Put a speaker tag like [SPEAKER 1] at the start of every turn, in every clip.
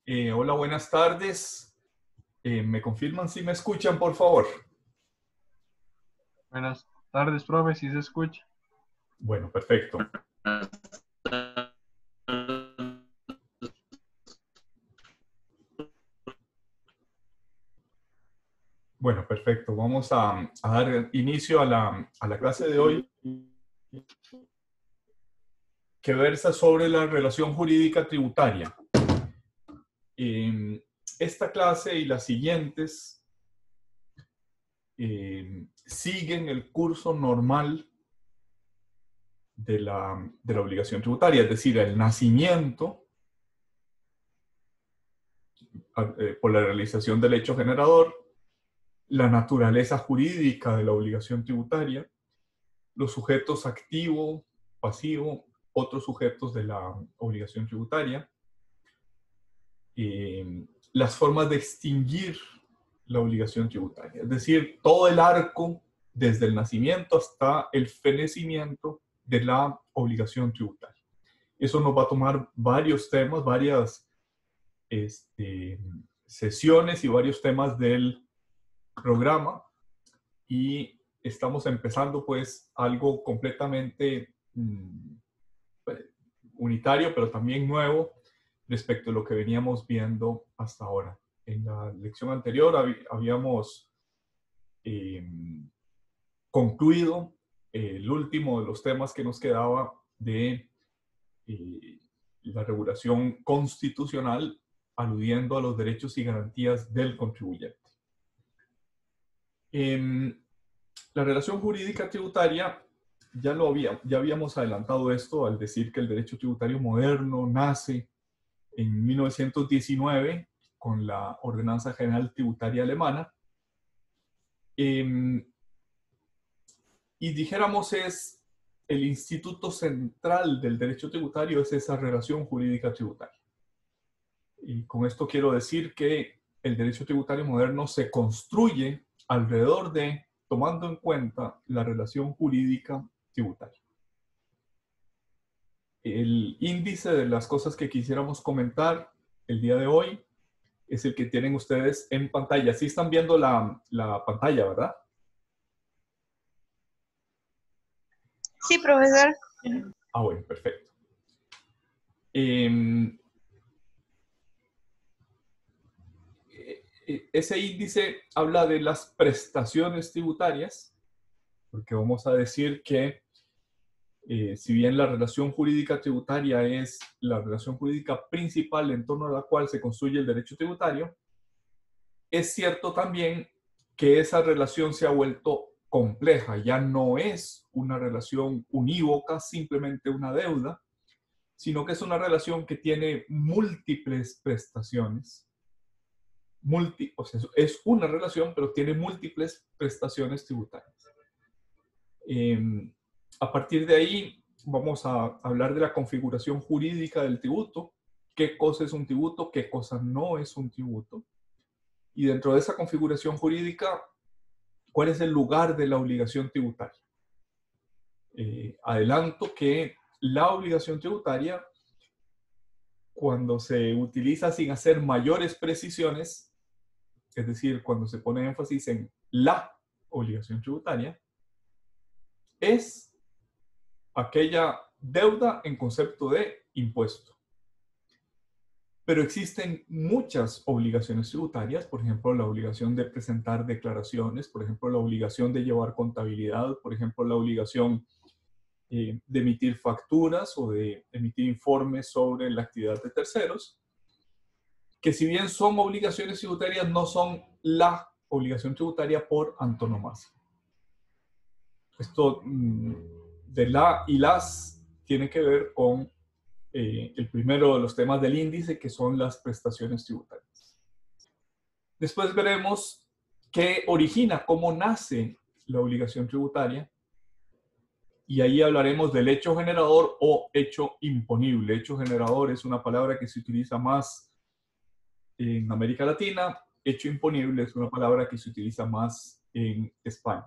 [SPEAKER 1] Hola, buenas tardes. ¿Me confirman si me escuchan, por favor?
[SPEAKER 2] Buenas tardes, profe, si se escucha.
[SPEAKER 1] Bueno, perfecto. Bueno, perfecto. Vamos a dar inicio a la clase de hoy, que versa sobre la relación jurídica tributaria. Esta clase y las siguientes siguen el curso normal de la obligación tributaria, es decir, el nacimiento por la realización del hecho generador, la naturaleza jurídica de la obligación tributaria, los sujetos activo, pasivo, otros sujetos de la obligación tributaria, las formas de extinguir la obligación tributaria, es decir, todo el arco desde el nacimiento hasta el fenecimiento de la obligación tributaria. Eso nos va a tomar varios temas, varias sesiones y varios temas del programa, y estamos empezando pues algo completamente unitario, pero también nuevo respecto a lo que veníamos viendo hasta ahora. En la lección anterior habíamos concluido el último de los temas que nos quedaba de la regulación constitucional, aludiendo a los derechos y garantías del contribuyente. La relación jurídica tributaria, ya habíamos adelantado esto al decir que el derecho tributario moderno nace en 1919 con la Ordenanza General Tributaria Alemana. Y dijéramos es el instituto central del derecho tributario, es esa relación jurídica tributaria. Y con esto quiero decir que el derecho tributario moderno se construye alrededor de, tomando en cuenta la relación jurídica tributaria. El índice de las cosas que quisiéramos comentar el día de hoy es el que tienen ustedes en pantalla. Sí están viendo la pantalla, ¿verdad?
[SPEAKER 3] Sí, profesor.
[SPEAKER 1] Bueno, perfecto. Ese índice habla de las prestaciones tributarias, porque vamos a decir que si bien la relación jurídica tributaria es la relación jurídica principal en torno a la cual se construye el derecho tributario, es cierto también que esa relación se ha vuelto compleja, ya no es una relación unívoca, simplemente una deuda, sino que es una relación que tiene múltiples prestaciones. O sea, es una relación, pero tiene múltiples prestaciones tributarias. A partir de ahí, vamos a hablar de la configuración jurídica del tributo, qué cosa es un tributo, qué cosa no es un tributo. Y dentro de esa configuración jurídica, ¿cuál es el lugar de la obligación tributaria? Adelanto que la obligación tributaria, cuando se utiliza sin hacer mayores precisiones, es decir, cuando se pone énfasis en la obligación tributaria, es aquella deuda en concepto de impuesto. Pero existen muchas obligaciones tributarias, por ejemplo, la obligación de presentar declaraciones, por ejemplo, la obligación de llevar contabilidad, por ejemplo, la obligación de emitir facturas o de emitir informes sobre la actividad de terceros, que si bien son obligaciones tributarias, no son la obligación tributaria por antonomasia. Esto de la y las tiene que ver con el primero de los temas del índice, que son las prestaciones tributarias. Después veremos qué origina, cómo nace la obligación tributaria, y ahí hablaremos del hecho generador o hecho imponible. Hecho generador es una palabra que se utiliza más en América Latina, hecho imponible es una palabra que se utiliza más en España.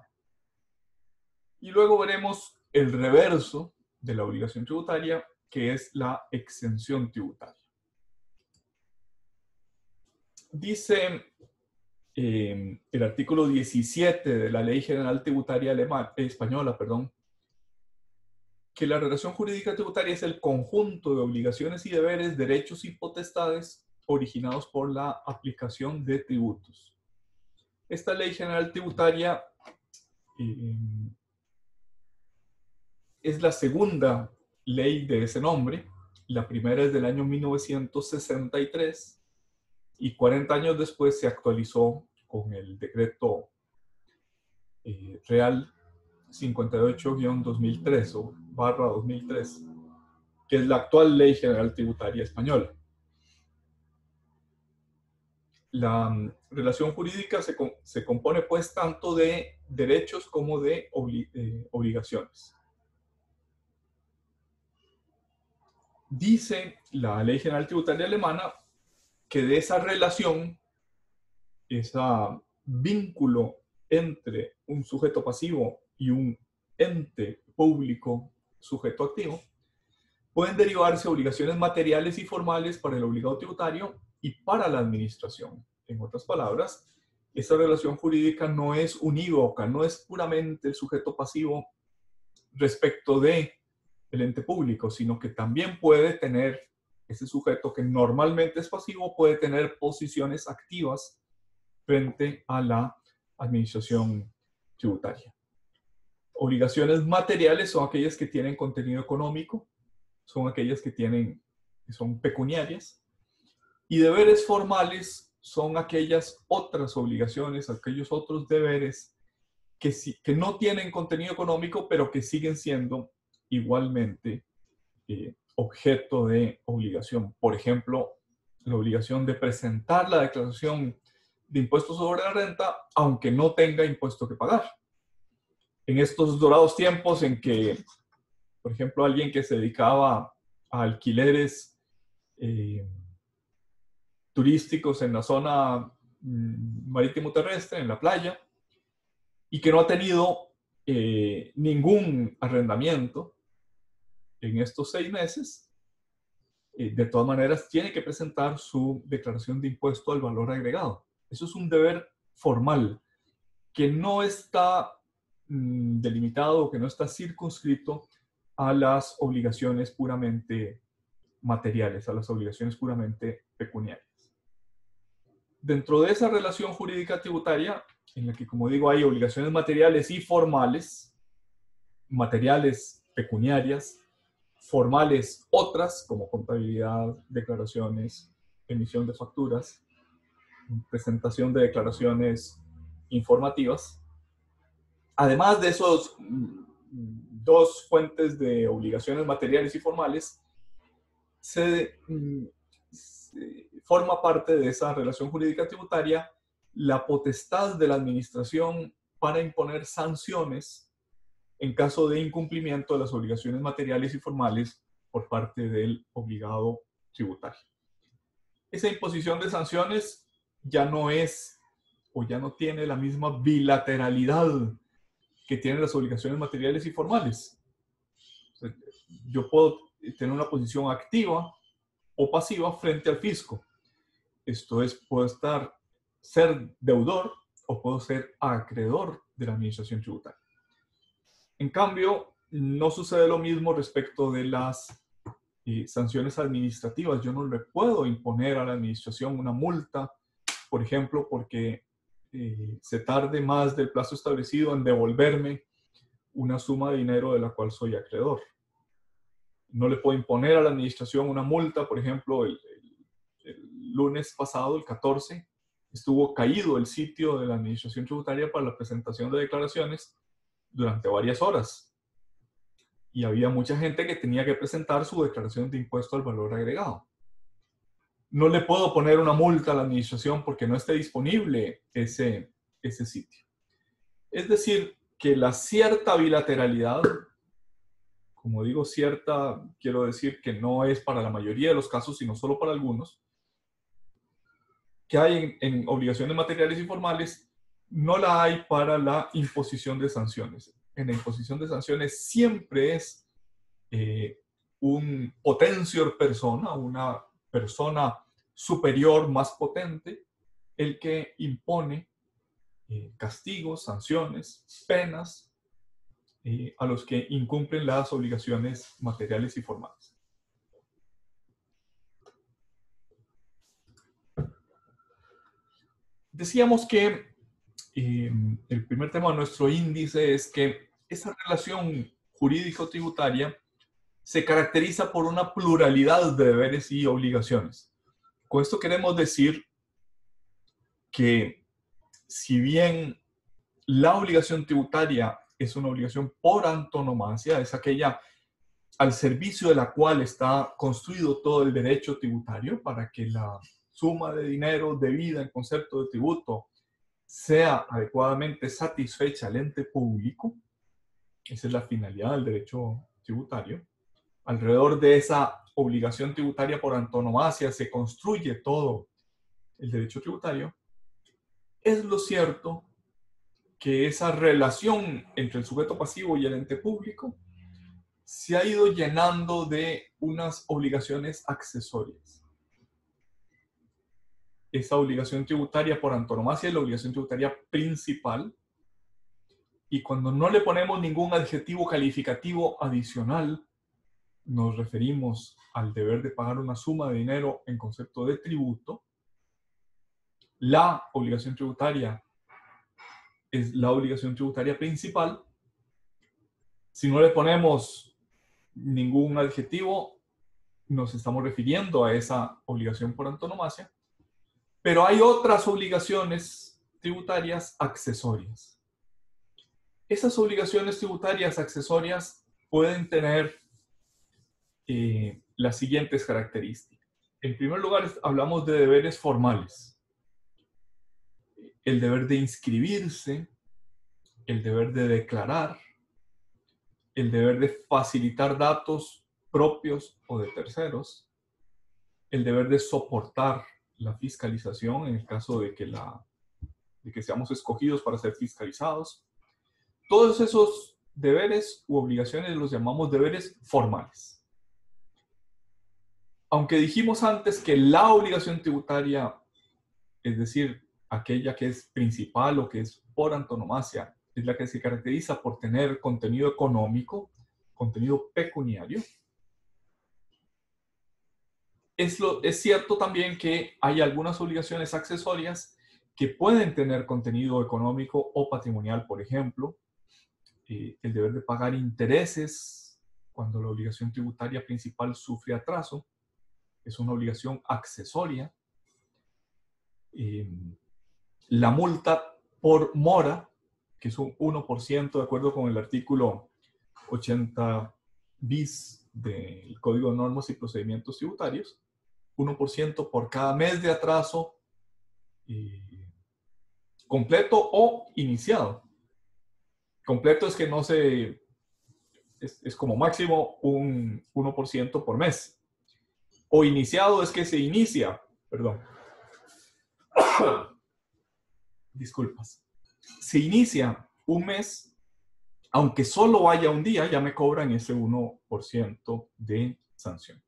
[SPEAKER 1] Y luego veremos el reverso de la obligación tributaria, que es la exención tributaria. dice el artículo 17 de la Ley General Tributaria Española, que la relación jurídica tributaria es el conjunto de obligaciones y deberes, derechos y potestades originados por la aplicación de tributos. Esta Ley General Tributaria es la segunda ley de ese nombre. La primera es del año 1963 y 40 años después se actualizó con el decreto Real 58-2003 o /2003, que es la actual Ley General Tributaria Española. La relación jurídica se compone pues tanto de derechos como de obligaciones. Dice la Ley General Tributaria Alemana que de esa relación, ese vínculo entre un sujeto pasivo y un ente público sujeto activo, pueden derivarse obligaciones materiales y formales para el obligado tributario y para la administración. En otras palabras, esta relación jurídica no es unívoca, no es puramente el sujeto pasivo respecto de el ente público, sino que también puede tener, ese sujeto que normalmente es pasivo, puede tener posiciones activas frente a la administración tributaria. Obligaciones materiales son aquellas que tienen contenido económico, son aquellas que son pecuniarias, y deberes formales son aquellas otras obligaciones, aquellos otros deberes que no tienen contenido económico, pero que siguen siendo igualmente objeto de obligación. Por ejemplo, la obligación de presentar la declaración de impuestos sobre la renta, aunque no tenga impuesto que pagar. En estos dorados tiempos en que, por ejemplo, alguien que se dedicaba a alquileres turísticos en la zona marítimo terrestre, en la playa, y que no ha tenido ningún arrendamiento en estos 6 meses, de todas maneras tiene que presentar su declaración de impuesto al valor agregado. Eso es un deber formal que no está delimitado, que no está circunscrito a las obligaciones puramente materiales, a las obligaciones puramente pecuniarias. Dentro de esa relación jurídica tributaria, en la que, como digo, hay obligaciones materiales y formales, materiales pecuniarias, formales otras, como contabilidad, declaraciones, emisión de facturas, presentación de declaraciones informativas. Además de esos 2 fuentes de obligaciones materiales y formales, se forma parte de esa relación jurídica tributaria la potestad de la administración para imponer sanciones en caso de incumplimiento de las obligaciones materiales y formales por parte del obligado tributario. Esa imposición de sanciones ya no es o ya no tiene la misma bilateralidad que tienen las obligaciones materiales y formales. Yo puedo tener una posición activa o pasiva frente al fisco. Esto es, puedo ser deudor o puedo ser acreedor de la administración tributaria. En cambio, no sucede lo mismo respecto de las sanciones administrativas. Yo no le puedo imponer a la administración una multa, por ejemplo, porque se tarde más del plazo establecido en devolverme una suma de dinero de la cual soy acreedor. No le puedo imponer a la administración una multa, por ejemplo, el lunes pasado, el 14, estuvo caído el sitio de la administración tributaria para la presentación de declaraciones durante varias horas. Y había mucha gente que tenía que presentar su declaración de impuesto al valor agregado. No le puedo poner una multa a la administración porque no esté disponible ese sitio. Es decir, que la cierta bilateralidad, como digo cierta, quiero decir que no es para la mayoría de los casos, sino solo para algunos, que hay en obligaciones materiales y formales, no la hay para la imposición de sanciones. En la imposición de sanciones siempre es un potentior persona, una persona superior más potente, el que impone castigos, sanciones, penas a los que incumplen las obligaciones materiales y formales. Decíamos que el primer tema de nuestro índice es que esa relación jurídico-tributaria se caracteriza por una pluralidad de deberes y obligaciones. Con esto queremos decir que si bien la obligación tributaria es una obligación por antonomasia, es aquella al servicio de la cual está construido todo el derecho tributario para que la suma de dinero debida en concepto de tributo sea adecuadamente satisfecha al ente público. Esa es la finalidad del derecho tributario. Alrededor de esa obligación tributaria por antonomasia se construye todo el derecho tributario. Es lo cierto que esa relación entre el sujeto pasivo y el ente público se ha ido llenando de unas obligaciones accesorias. Esa obligación tributaria por antonomasia es la obligación tributaria principal, y cuando no le ponemos ningún adjetivo calificativo adicional, nos referimos al deber de pagar una suma de dinero en concepto de tributo. La obligación tributaria es la obligación tributaria principal. Si no le ponemos ningún adjetivo, nos estamos refiriendo a esa obligación por antonomasia. Pero hay otras obligaciones tributarias accesorias. Esas obligaciones tributarias accesorias pueden tener las siguientes características. En primer lugar, hablamos de deberes formales. El deber de inscribirse, el deber de declarar, el deber de facilitar datos propios o de terceros, el deber de soportar la fiscalización en el caso de que seamos escogidos para ser fiscalizados. Todos esos deberes u obligaciones los llamamos deberes formales. Aunque dijimos antes que la obligación tributaria, es decir, aquella que es principal o que es por antonomasia, es la que se caracteriza por tener contenido económico, contenido pecuniario, es cierto también que hay algunas obligaciones accesorias que pueden tener contenido económico o patrimonial. Por ejemplo, el deber de pagar intereses cuando la obligación tributaria principal sufre atraso, es una obligación accesoria. La multa por mora, que es un 1% de acuerdo con el artículo 80 bis del Código de Normas y Procedimientos Tributarios, 1% por cada mes de atraso completo o iniciado. Completo es que no se... es como máximo un 1% por mes. O iniciado es que se inicia, perdón. Disculpas. Se inicia un mes, aunque solo haya un día, ya me cobran ese 1% de sanción.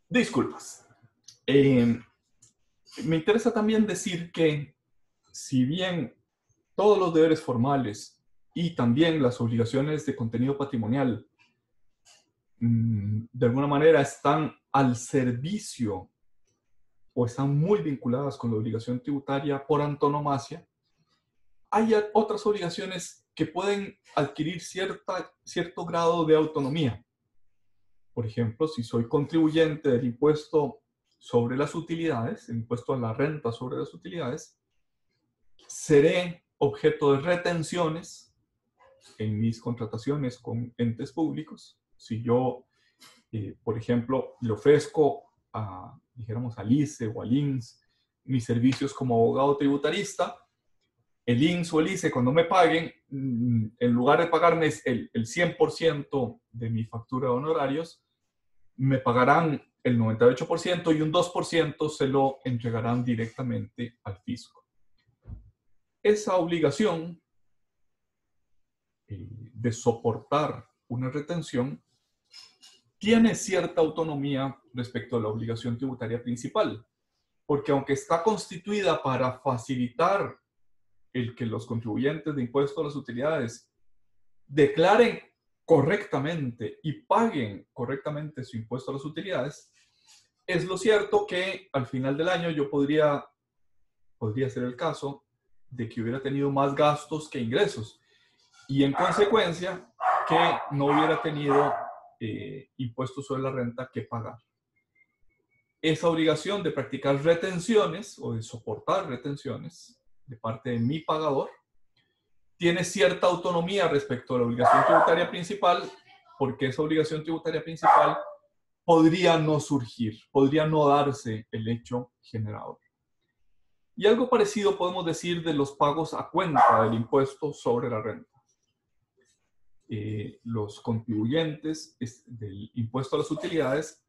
[SPEAKER 1] Disculpas. Me interesa también decir que si bien todos los deberes formales y también las obligaciones de contenido patrimonial de alguna manera están al servicio o están muy vinculadas con la obligación tributaria por antonomasia, hay otras obligaciones que pueden adquirir cierto grado de autonomía. Por ejemplo, si soy contribuyente del impuesto sobre las utilidades, el impuesto a la renta sobre las utilidades, seré objeto de retenciones en mis contrataciones con entes públicos. Si yo, por ejemplo, le ofrezco dijéramos, al ICE o al INS mis servicios como abogado tributarista, el INS o el ICE, cuando me paguen, en lugar de pagarme el 100% de mi factura de honorarios, me pagarán el 98% y un 2% se lo entregarán directamente al fisco. Esa obligación de soportar una retención tiene cierta autonomía respecto a la obligación tributaria principal, porque aunque está constituida para facilitar el que los contribuyentes de impuesto a las utilidades declaren correctamente y paguen correctamente su impuesto a las utilidades, es lo cierto que al final del año yo podría ser el caso de que hubiera tenido más gastos que ingresos y en consecuencia que no hubiera tenido impuestos sobre la renta que pagar. Esa obligación de practicar retenciones o de soportar retenciones de parte de mi pagador tiene cierta autonomía respecto a la obligación tributaria principal, porque esa obligación tributaria principal podría no surgir, podría no darse el hecho generador. Y algo parecido podemos decir de los pagos a cuenta del impuesto sobre la renta. Los contribuyentes del impuesto a las utilidades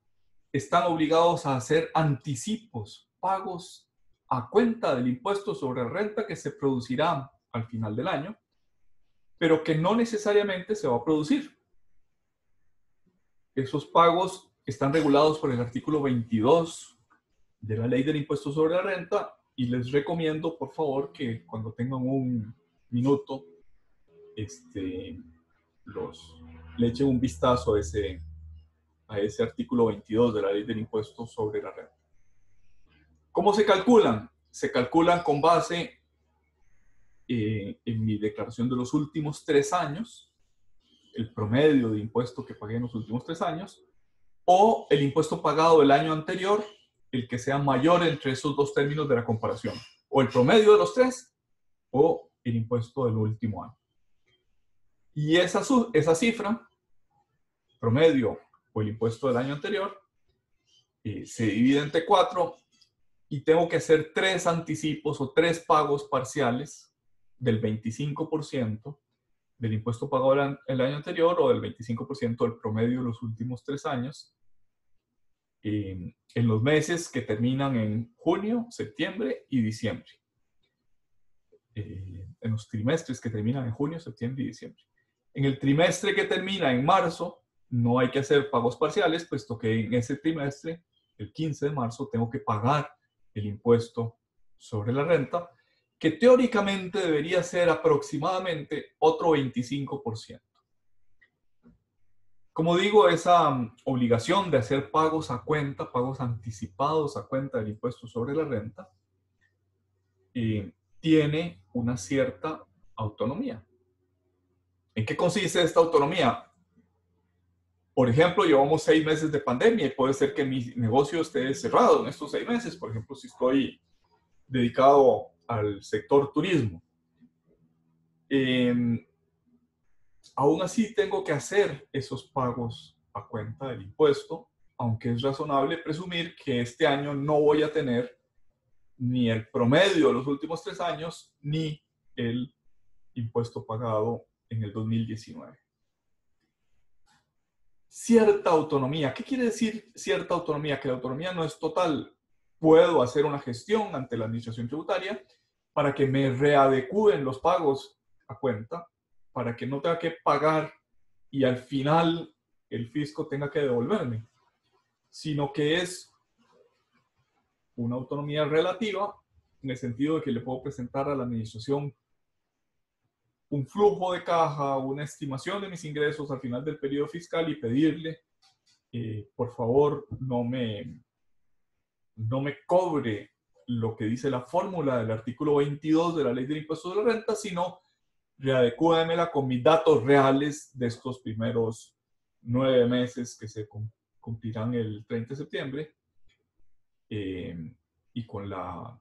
[SPEAKER 1] están obligados a hacer anticipos, pagos a cuenta del impuesto sobre la renta que se producirá al final del año, pero que no necesariamente se va a producir. Esos pagos están regulados por el artículo 22 de la Ley del Impuesto sobre la Renta y les recomiendo, por favor, que cuando tengan un minuto, le echen un vistazo a ese artículo 22 de la Ley del Impuesto sobre la Renta. ¿Cómo se calculan? Se calculan con base en mi declaración de los últimos 3 años, el promedio de impuesto que pagué en los últimos 3 años, o el impuesto pagado del año anterior, el que sea mayor entre esos dos términos de la comparación, o el promedio de los 3, o el impuesto del último año. Y esa cifra, promedio o el impuesto del año anterior, se divide entre 4 y tengo que hacer 3 anticipos o 3 pagos parciales del 25% del impuesto pagado el año anterior o del 25% del promedio de los últimos 3 años en los meses que terminan en junio, septiembre y diciembre. En los trimestres que terminan en junio, septiembre y diciembre. En el trimestre que termina en marzo, no hay que hacer pagos parciales, puesto que en ese trimestre, el 15 de marzo, tengo que pagar el impuesto sobre la renta, que teóricamente debería ser aproximadamente otro 25%. Como digo, esa obligación de hacer pagos a cuenta, pagos anticipados a cuenta del impuesto sobre la renta, tiene una cierta autonomía. ¿En qué consiste esta autonomía? Por ejemplo, llevamos 6 meses de pandemia y puede ser que mi negocio esté cerrado en estos 6 meses. Por ejemplo, si estoy dedicado al sector turismo. Aún así tengo que hacer esos pagos a cuenta del impuesto, aunque es razonable presumir que este año no voy a tener ni el promedio de los últimos 3 años, ni el impuesto pagado en el 2019. Cierta autonomía. ¿Qué quiere decir cierta autonomía? Que la autonomía no es total. Puedo hacer una gestión ante la administración tributaria para que me readecúen los pagos a cuenta, para que no tenga que pagar y al final el fisco tenga que devolverme, sino que es una autonomía relativa en el sentido de que le puedo presentar a la administración un flujo de caja, una estimación de mis ingresos al final del periodo fiscal y pedirle, por favor, no me cobre lo que dice la fórmula del artículo 22 de la Ley del Impuesto de la Renta, sino readecúdemela con mis datos reales de estos primeros 9 meses que se cumplirán el 30 de septiembre y con la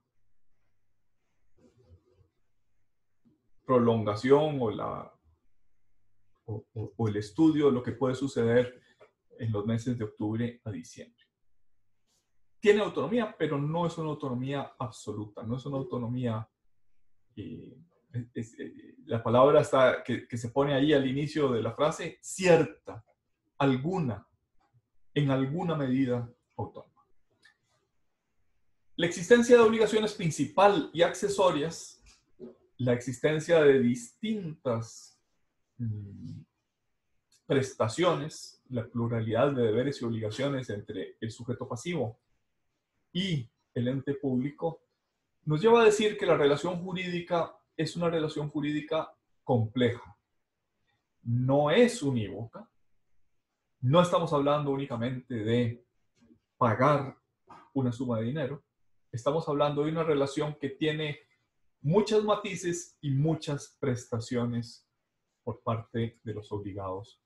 [SPEAKER 1] prolongación o el estudio de lo que puede suceder en los meses de octubre a diciembre. Tiene autonomía, pero no es una autonomía absoluta, no es una autonomía, la palabra está, que se pone ahí al inicio de la frase, cierta, alguna, en alguna medida autónoma. La existencia de obligaciones principal y accesorias, la existencia de distintas prestaciones, la pluralidad de deberes y obligaciones entre el sujeto pasivo y el ente público, nos lleva a decir que la relación jurídica es una relación jurídica compleja. No es unívoca. No estamos hablando únicamente de pagar una suma de dinero. Estamos hablando de una relación que tiene muchos matices y muchas prestaciones por parte de los obligados.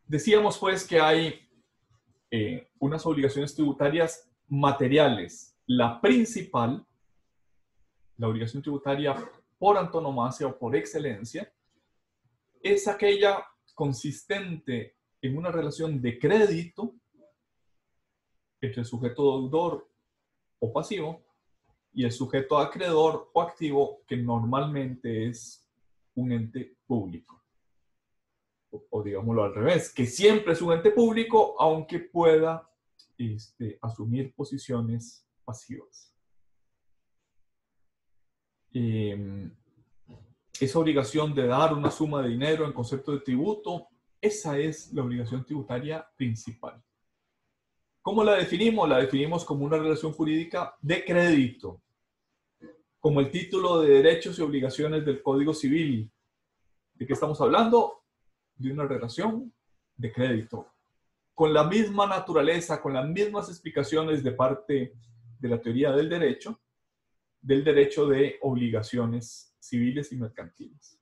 [SPEAKER 1] Decíamos pues que hay unas obligaciones tributarias materiales. La principal, la obligación tributaria por antonomasia o por excelencia, es aquella consistente en una relación de crédito entre el sujeto deudor o pasivo y el sujeto acreedor o activo, que normalmente es un ente público. O digámoslo al revés, que siempre es un ente público, aunque pueda asumir posiciones pasivas. Esa obligación de dar una suma de dinero en concepto de tributo, esa es la obligación tributaria principal. ¿Cómo la definimos? La definimos como una relación jurídica de crédito, como el título de derechos y obligaciones del Código Civil. ¿De qué estamos hablando? De una relación de crédito, con la misma naturaleza, con las mismas explicaciones de parte de la teoría del derecho de obligaciones civiles y mercantiles.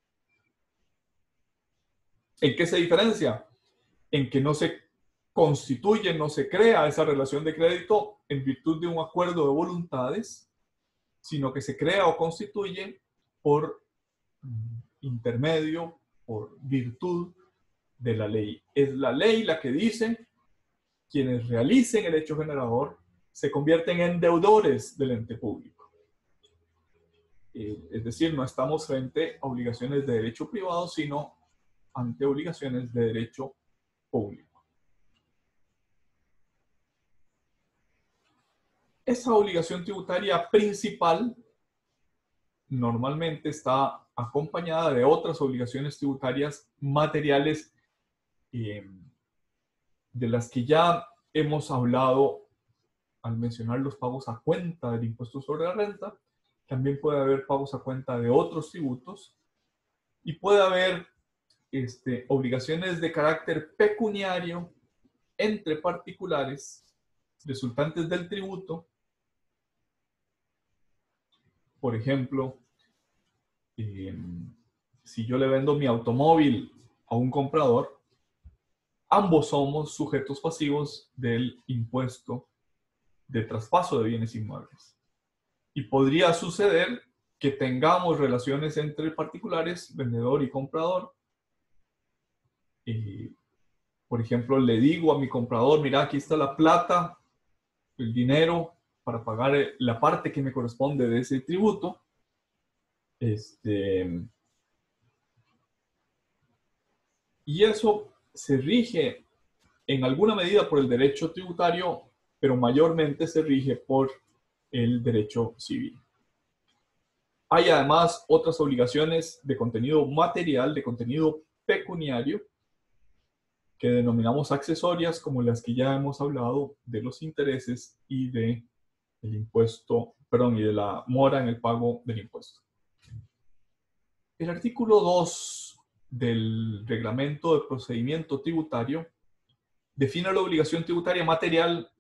[SPEAKER 1] ¿En qué se diferencia? En que no se constituye, no se crea esa relación de crédito en virtud de un acuerdo de voluntades, sino que se crea o constituye por intermedio, por virtud de la ley. Es la ley la que dice: quienes realicen el hecho generador se convierten en deudores del ente público. Es decir, no estamos frente a obligaciones de derecho privado, sino ante obligaciones de derecho público. Esa obligación tributaria principal normalmente está acompañada de otras obligaciones tributarias materiales de las que ya hemos hablado al mencionar los pagos a cuenta del impuesto sobre la renta. También puede haber pagos a cuenta de otros tributos y puede haber obligaciones de carácter pecuniario entre particulares resultantes del tributo. Por ejemplo, si yo le vendo mi automóvil a un comprador, ambos somos sujetos pasivos del impuesto de traspaso de bienes inmuebles. Y podría suceder que tengamos relaciones entre particulares, vendedor y comprador. Por ejemplo, le digo a mi comprador: mira, aquí está la plata, el dinero para pagar la parte que me corresponde de ese tributo. Y eso se rige en alguna medida por el derecho tributario, pero mayormente se rige por el derecho civil. Hay además otras obligaciones de contenido material, de contenido pecuniario, que denominamos accesorias, como las que ya hemos hablado de los intereses y de el impuesto, y de la mora en el pago del impuesto. El artículo 2 del Reglamento de Procedimiento Tributario define la obligación tributaria material.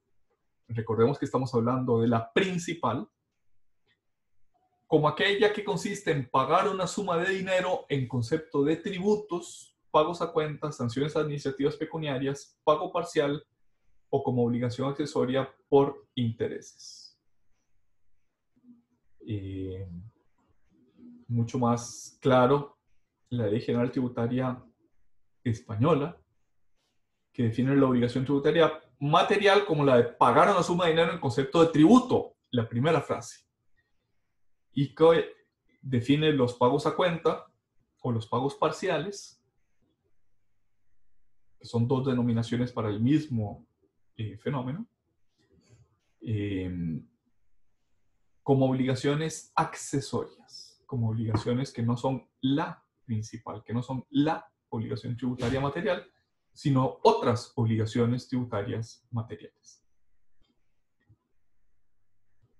[SPEAKER 1] Recordemos que estamos hablando de la principal, como aquella que consiste en pagar una suma de dinero en concepto de tributos, pagos a cuentas, sanciones administrativas pecuniarias, pago parcial o como obligación accesoria por intereses. Mucho más claro, la Ley General Tributaria Española, que define la obligación tributaria material como la de pagar una suma de dinero en concepto de tributo, la primera frase, y que define los pagos a cuenta o los pagos parciales, que son dos denominaciones para el mismo fenómeno, como obligaciones accesorias, como obligaciones que no son la principal, que no son la obligación tributaria material, sino otras obligaciones tributarias materiales.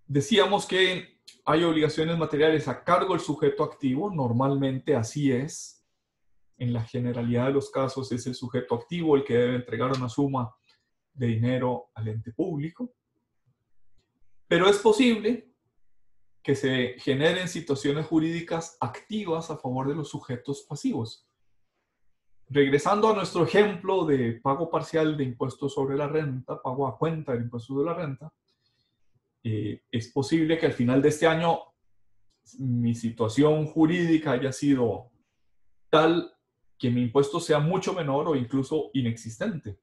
[SPEAKER 1] Decíamos que hay obligaciones materiales a cargo del sujeto activo, normalmente así es. En la generalidad de los casos es el sujeto activo el que debe entregar una suma de dinero al ente público. Pero es posible que se generen situaciones jurídicas activas a favor de los sujetos pasivos. Regresando a nuestro ejemplo de pago parcial de impuestos sobre la renta, pago a cuenta del impuesto sobre la renta, es posible que al final de este año mi situación jurídica haya sido tal que mi impuesto sea mucho menor o incluso inexistente.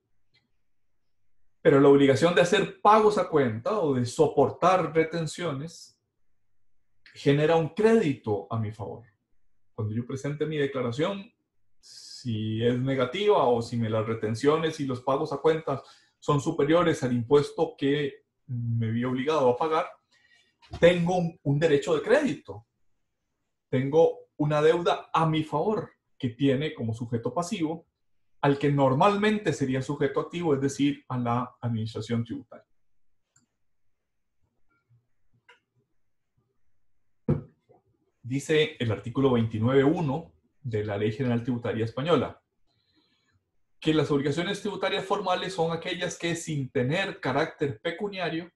[SPEAKER 1] Pero la obligación de hacer pagos a cuenta o de soportar retenciones genera un crédito a mi favor. Cuando yo presente mi declaración, si es negativa o si las retenciones y los pagos a cuenta son superiores al impuesto que me vi obligado a pagar, tengo un derecho de crédito. Tengo una deuda a mi favor que tiene como sujeto pasivo al que normalmente sería sujeto activo, es decir, a la administración tributaria. Dice el artículo 29.1 de la Ley General Tributaria Española que las obligaciones tributarias formales son aquellas que, sin tener carácter pecuniario,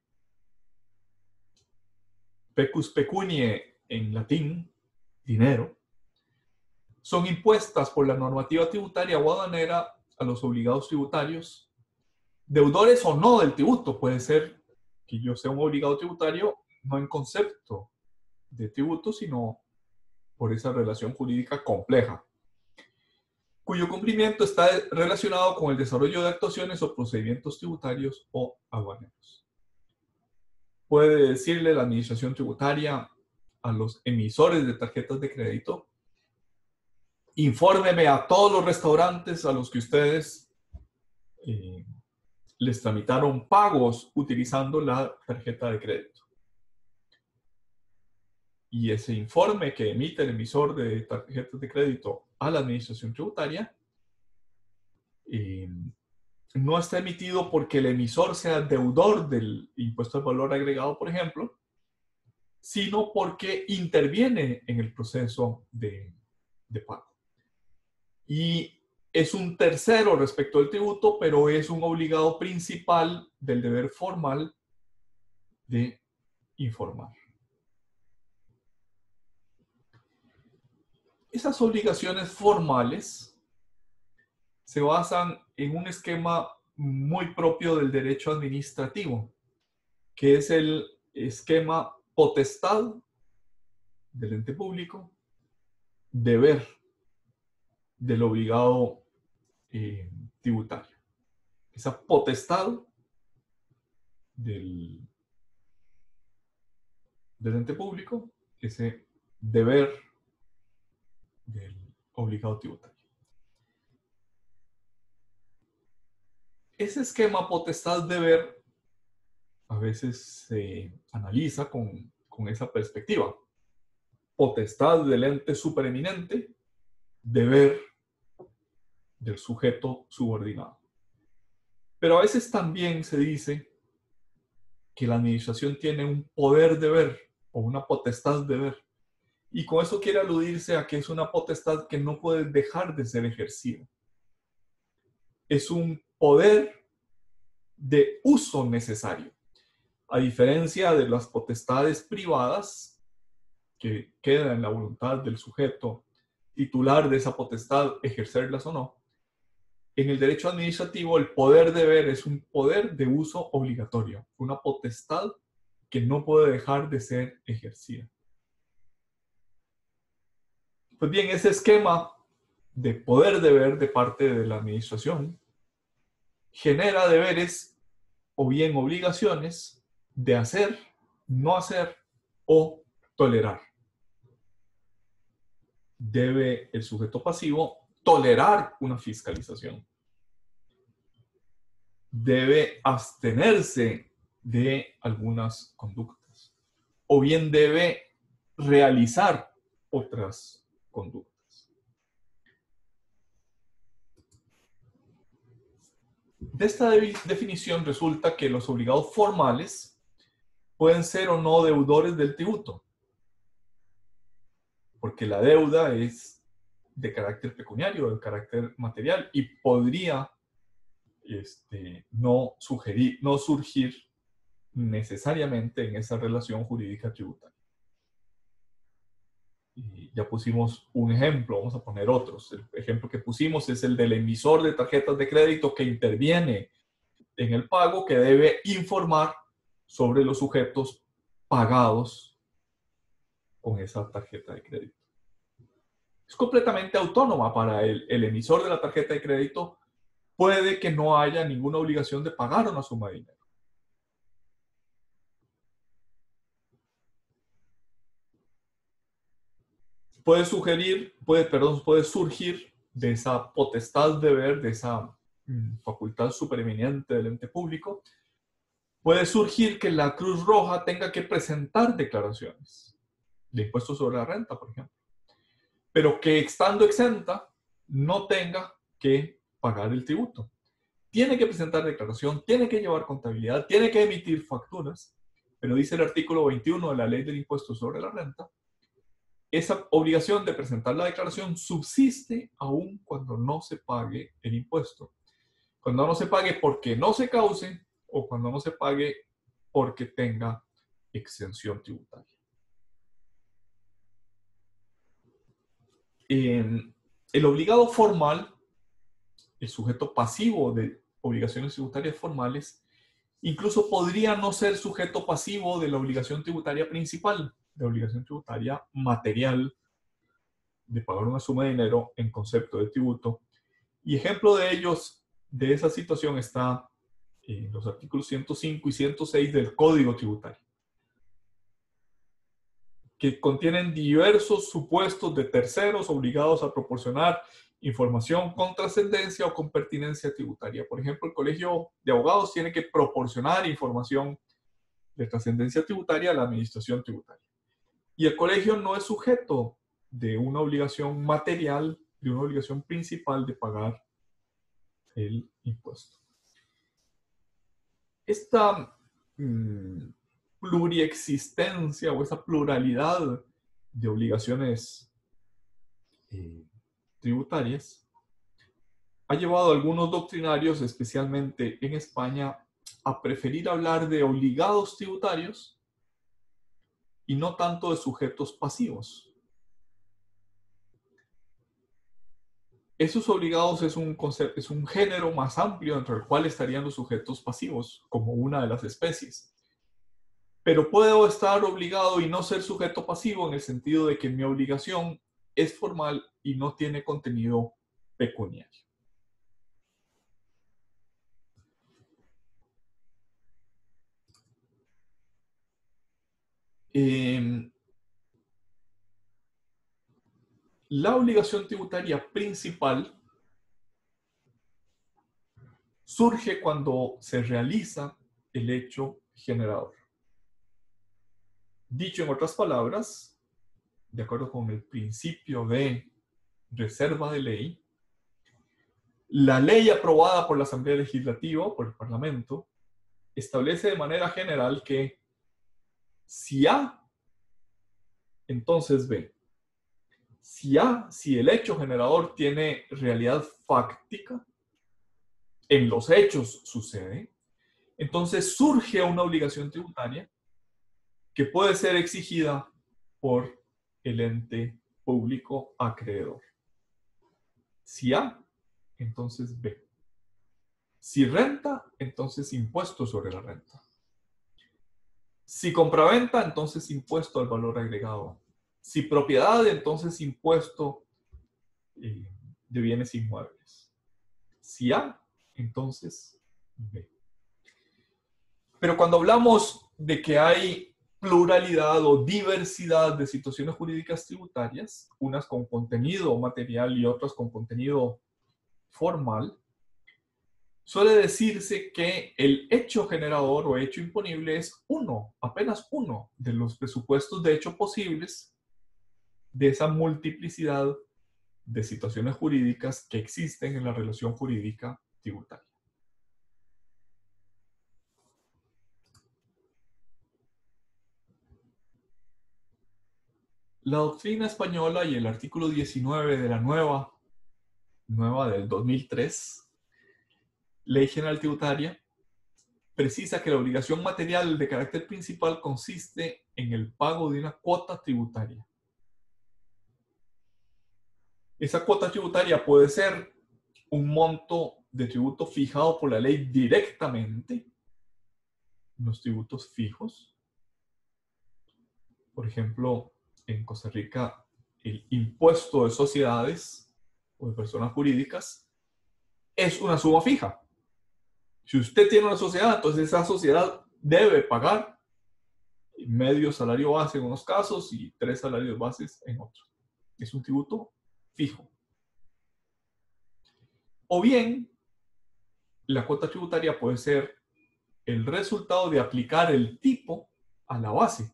[SPEAKER 1] pecus pecuniae en latín, dinero, son impuestas por la normativa tributaria o aduanera a los obligados tributarios, deudores o no del tributo. Puede ser que yo sea un obligado tributario no en concepto de tributo, sino por esa relación jurídica compleja, cuyo cumplimiento está relacionado con el desarrollo de actuaciones o procedimientos tributarios o aduaneros. Puede decirle la administración tributaria a los emisores de tarjetas de crédito: infórmeme a todos los restaurantes a los que ustedes les tramitaron pagos utilizando la tarjeta de crédito. Y ese informe que emite el emisor de tarjetas de crédito a la administración tributaria no está emitido porque el emisor sea deudor del impuesto al valor agregado, por ejemplo, sino porque interviene en el proceso de pago. Y es un tercero respecto al tributo, pero es un obligado principal del deber formal de informar. Esas obligaciones formales se basan en un esquema muy propio del derecho administrativo, que es el esquema potestad del ente público, deber del obligado tributario. Esa potestad del ente público, ese deber del obligado tributario. Ese esquema potestad-deber a veces se analiza con esa perspectiva. Potestad del ente supereminente, deber del sujeto subordinado. Pero a veces también se dice que la administración tiene un poder deber o una potestad deber. Y con eso quiere aludirse a que es una potestad que no puede dejar de ser ejercida. Es un poder de uso necesario. A diferencia de las potestades privadas, que queda en la voluntad del sujeto titular de esa potestad ejercerlas o no, en el derecho administrativo el poder deber es un poder de uso obligatorio, una potestad que no puede dejar de ser ejercida. Pues bien, ese esquema de poder deber de parte de la administración genera deberes o bien obligaciones de hacer, no hacer o tolerar. Debe el sujeto pasivo tolerar una fiscalización. Debe abstenerse de algunas conductas. O bien debe realizar otras conductas. De esta definición resulta que los obligados formales pueden ser o no deudores del tributo, porque la deuda es de carácter pecuniario, de carácter material, y podría no surgir necesariamente en esa relación jurídica tributaria. Y ya pusimos un ejemplo, vamos a poner otros. El ejemplo que pusimos es el del emisor de tarjetas de crédito que interviene en el pago, que debe informar sobre los sujetos pagados con esa tarjeta de crédito. Es completamente autónoma para el emisor de la tarjeta de crédito. Puede que no haya ninguna obligación de pagar una suma de dinero. Puede surgir de esa potestad de ver, de esa facultad supereminente del ente público, puede surgir que la Cruz Roja tenga que presentar declaraciones de impuestos sobre la renta, por ejemplo, pero que estando exenta no tenga que pagar el tributo. Tiene que presentar declaración, tiene que llevar contabilidad, tiene que emitir facturas, pero dice el artículo 21 de la Ley del Impuesto sobre la Renta, esa obligación de presentar la declaración subsiste aún cuando no se pague el impuesto. Cuando no se pague porque no se cause o cuando no se pague porque tenga exención tributaria. El obligado formal, el sujeto pasivo de obligaciones tributarias formales, incluso podría no ser sujeto pasivo de la obligación tributaria principal, de obligación tributaria material, de pagar una suma de dinero en concepto de tributo. Y ejemplo de ellos, de esa situación, está en los artículos 105 y 106 del Código Tributario, que contienen diversos supuestos de terceros obligados a proporcionar información con trascendencia o con pertinencia tributaria. Por ejemplo, el Colegio de Abogados tiene que proporcionar información de trascendencia tributaria a la administración tributaria. Y el colegio no es sujeto de una obligación material, de una obligación principal de pagar el impuesto. Esta pluriexistencia o esa pluralidad de obligaciones tributarias ha llevado a algunos doctrinarios, especialmente en España, a preferir hablar de obligados tributarios y no tanto de sujetos pasivos. Esos obligados es un género más amplio dentro del cual estarían los sujetos pasivos, como una de las especies. Pero puedo estar obligado y no ser sujeto pasivo en el sentido de que mi obligación es formal y no tiene contenido pecuniario. La obligación tributaria principal surge cuando se realiza el hecho generador. Dicho en otras palabras, de acuerdo con el principio de reserva de ley, la ley aprobada por la Asamblea Legislativa, por el Parlamento, establece de manera general que si A, entonces B. Si el hecho generador tiene realidad fáctica, en los hechos sucede, entonces surge una obligación tributaria que puede ser exigida por el ente público acreedor. Si A, entonces B. Si renta, entonces impuesto sobre la renta. Si compraventa, entonces impuesto al valor agregado. Si propiedad, entonces impuesto de bienes inmuebles. Si A, entonces B. Pero cuando hablamos de que hay pluralidad o diversidad de situaciones jurídicas tributarias, unas con contenido material y otras con contenido formal, suele decirse que el hecho generador o hecho imponible es apenas uno de los presupuestos de hecho posibles de esa multiplicidad de situaciones jurídicas que existen en la relación jurídica tributaria. La doctrina española y el artículo 19 de la nueva del 2003, Ley General Tributaria, precisa que la obligación material de carácter principal consiste en el pago de una cuota tributaria. Esa cuota tributaria puede ser un monto de tributo fijado por la ley directamente, los tributos fijos. Por ejemplo, en Costa Rica, el impuesto de sociedades o de personas jurídicas es una suma fija. Si usted tiene una sociedad, entonces esa sociedad debe pagar medio salario base en unos casos y 3 salarios bases en otros. Es un tributo fijo. O bien, la cuota tributaria puede ser el resultado de aplicar el tipo a la base,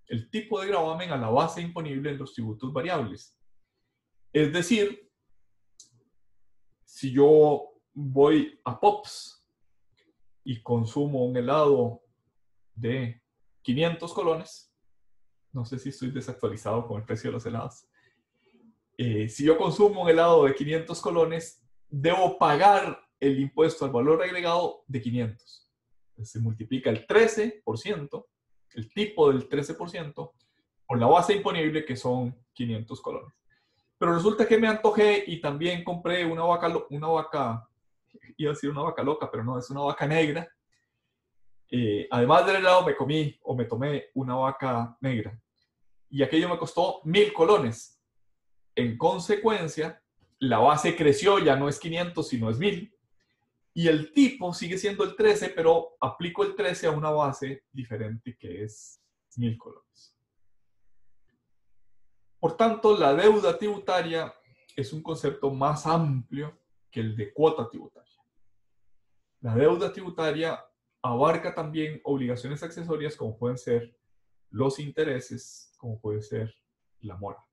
[SPEAKER 1] el tipo de gravamen a la base imponible en los tributos variables. Es decir, si yo voy a Pops y consumo un helado de 500 colones, no sé si estoy desactualizado con el precio de los helados, si yo consumo un helado de 500 colones, debo pagar el impuesto al valor agregado de 500. Entonces, se multiplica el 13%, el tipo del 13%, por la base imponible, que son 500 colones. Pero resulta que me antojé y también compré una vaca, iba a decir una vaca loca, pero no, es una vaca negra. Además del helado me tomé una vaca negra. Y aquello me costó 1000 colones. En consecuencia, la base creció, ya no es 500, sino es 1000. Y el tipo sigue siendo el 13, pero aplico el 13 a una base diferente que es 1000 colones. Por tanto, la deuda tributaria es un concepto más amplio que el de cuota tributaria. La deuda tributaria abarca también obligaciones accesorias como pueden ser los intereses, como puede ser la mora.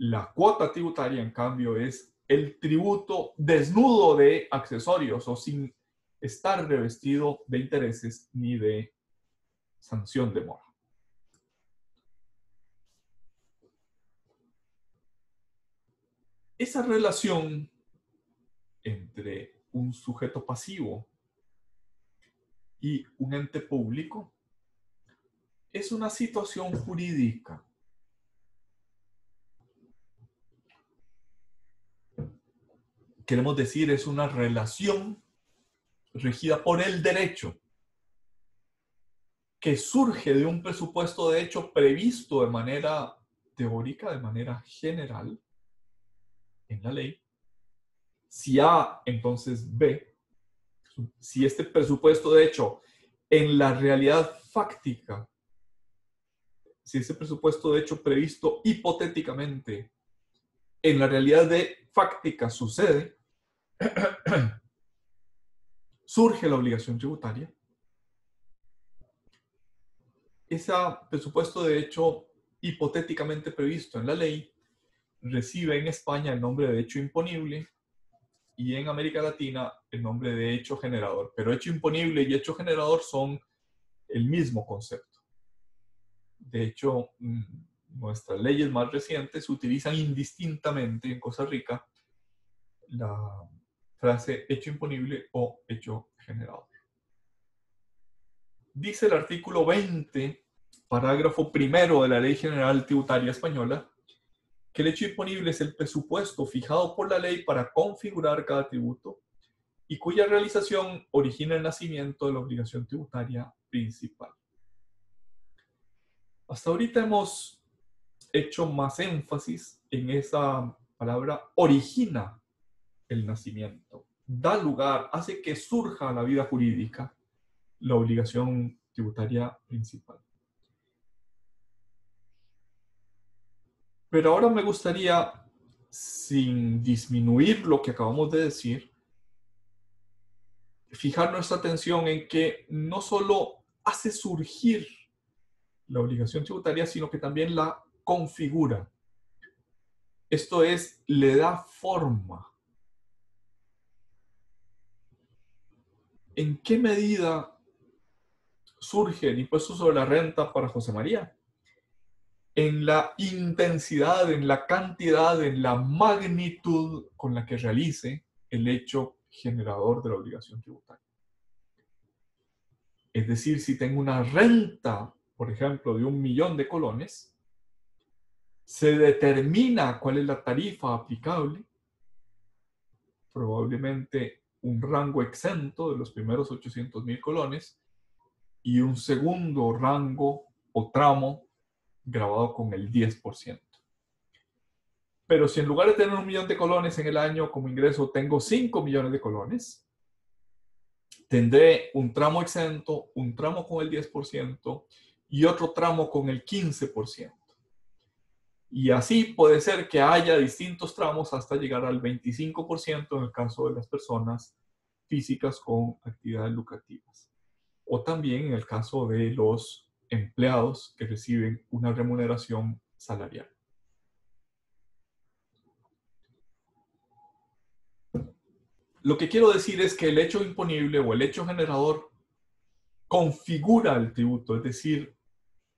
[SPEAKER 1] La cuota tributaria, en cambio, es el tributo desnudo de accesorios o sin estar revestido de intereses ni de sanción de mora. Esa relación entre un sujeto pasivo y un ente público es una situación jurídica. Queremos decir, es una relación regida por el derecho que surge de un presupuesto de hecho previsto de manera teórica, de manera general en la ley. Si A, entonces B. Si este presupuesto de hecho en la realidad fáctica, si ese presupuesto de hecho previsto hipotéticamente en la realidad fáctica sucede, surge la obligación tributaria. Ese presupuesto de hecho hipotéticamente previsto en la ley recibe en España el nombre de hecho imponible y en América Latina el nombre de hecho generador. Pero hecho imponible y hecho generador son el mismo concepto. De hecho, nuestras leyes más recientes utilizan indistintamente en Costa Rica la frase hecho imponible o hecho generador. Dice el artículo 20, parágrafo primero de la Ley General Tributaria Española, que el hecho imponible es el presupuesto fijado por la ley para configurar cada tributo y cuya realización origina el nacimiento de la obligación tributaria principal. Hasta ahorita hemos hecho más énfasis en esa palabra origina el nacimiento, da lugar, hace que surja a la vida jurídica la obligación tributaria principal. Pero ahora me gustaría, sin disminuir lo que acabamos de decir, fijar nuestra atención en que no solo hace surgir la obligación tributaria, sino que también la configura. Esto es, le da forma. ¿En qué medida surge el impuesto sobre la renta para José María? en la intensidad, en la cantidad, en la magnitud con la que realice el hecho generador de la obligación tributaria. Es decir, si tengo una renta, por ejemplo, de 1.000.000 de colones, se determina cuál es la tarifa aplicable, probablemente un rango exento de los primeros 800.000 colones y un segundo rango o tramo grabado con el 10%. Pero si en lugar de tener 1.000.000 de colones en el año como ingreso, tengo 5 millones de colones, tendré un tramo exento, un tramo con el 10% y otro tramo con el 15%. Y así puede ser que haya distintos tramos hasta llegar al 25% en el caso de las personas físicas con actividades lucrativas. O también en el caso de los empleados que reciben una remuneración salarial. Lo que quiero decir es que el hecho imponible o el hecho generador configura el tributo, es decir,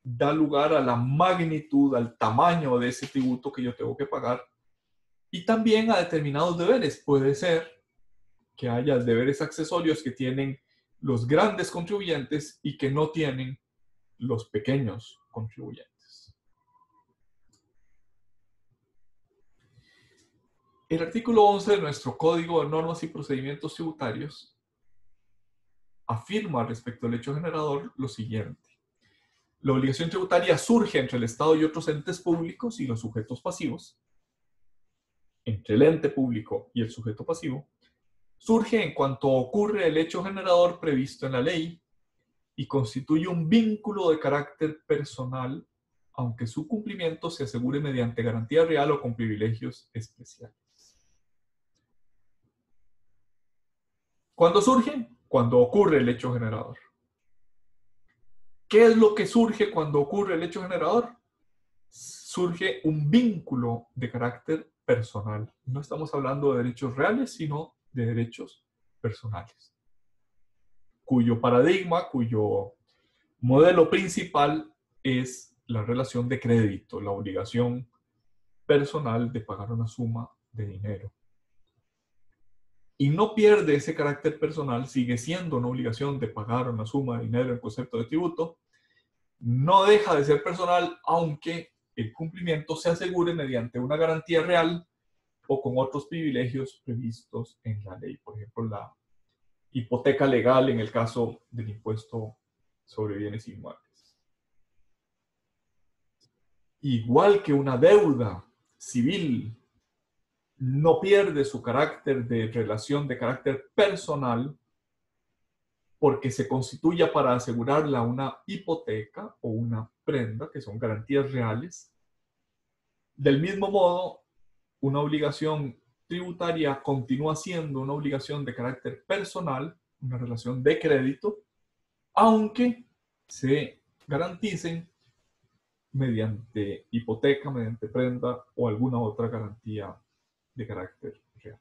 [SPEAKER 1] da lugar a la magnitud, al tamaño de ese tributo que yo tengo que pagar y también a determinados deberes. Puede ser que haya deberes accesorios que tienen los grandes contribuyentes y que no tienen los pequeños contribuyentes. El artículo 11 de nuestro Código de Normas y Procedimientos Tributarios afirma respecto al hecho generador lo siguiente. La obligación tributaria surge entre el Estado y otros entes públicos y los sujetos pasivos. Entre el ente público y el sujeto pasivo. Surge en cuanto ocurre el hecho generador previsto en la ley y constituye un vínculo de carácter personal, aunque su cumplimiento se asegure mediante garantía real o con privilegios especiales. ¿Cuándo surge? Cuando ocurre el hecho generador. ¿Qué es lo que surge cuando ocurre el hecho generador? Surge un vínculo de carácter personal. No estamos hablando de derechos reales, sino de derechos personales, cuyo paradigma, cuyo modelo principal es la relación de crédito, la obligación personal de pagar una suma de dinero. Y no pierde ese carácter personal, sigue siendo una obligación de pagar una suma de dinero en concepto de tributo, no deja de ser personal, aunque el cumplimiento se asegure mediante una garantía real o con otros privilegios previstos en la ley. Por ejemplo, la hipoteca legal en el caso del impuesto sobre bienes inmuebles. Igual que una deuda civil no pierde su carácter de relación de carácter personal porque se constituya para asegurarla una hipoteca o una prenda, que son garantías reales. Del mismo modo, una obligación tributaria continúa siendo una obligación de carácter personal, una relación de crédito, aunque se garanticen mediante hipoteca, mediante prenda o alguna otra garantía de carácter real.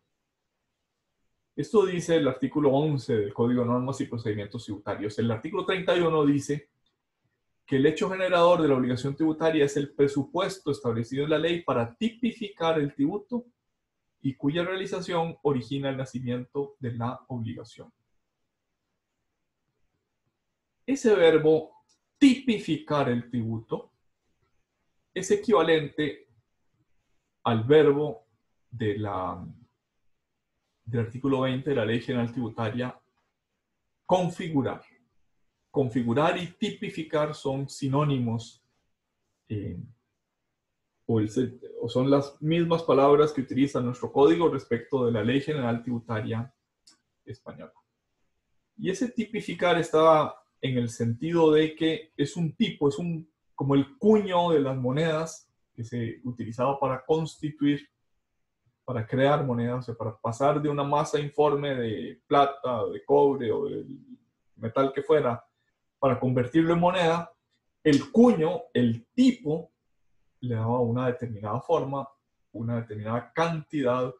[SPEAKER 1] Esto dice el artículo 11 del Código de Normas y Procedimientos Tributarios. El artículo 31 dice que el hecho generador de la obligación tributaria es el presupuesto establecido en la ley para tipificar el tributo y cuya realización origina el nacimiento de la obligación. Ese verbo tipificar el tributo es equivalente al verbo del artículo 20 de la Ley General Tributaria, configurar. Configurar y tipificar son sinónimos o son las mismas palabras que utiliza nuestro código respecto de la Ley General Tributaria española. Y ese tipificar está en el sentido de que es un tipo, es como el cuño de las monedas que se utilizaba para constituir, para crear monedas, o sea, para pasar de una masa informe de plata, de cobre o del metal que fuera, para convertirlo en moneda. El cuño, el tipo, le daba una determinada forma, una determinada cantidad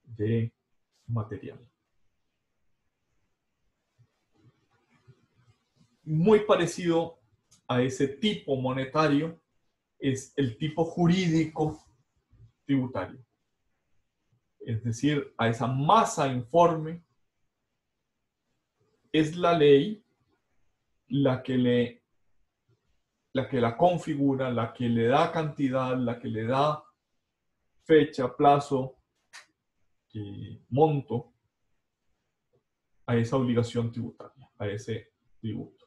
[SPEAKER 1] de material. Muy parecido a ese tipo monetario es el tipo jurídico tributario. Es decir, a esa masa informe es la ley la que la configura, la que le da cantidad, la que le da fecha, plazo, monto a esa obligación tributaria, a ese tributo.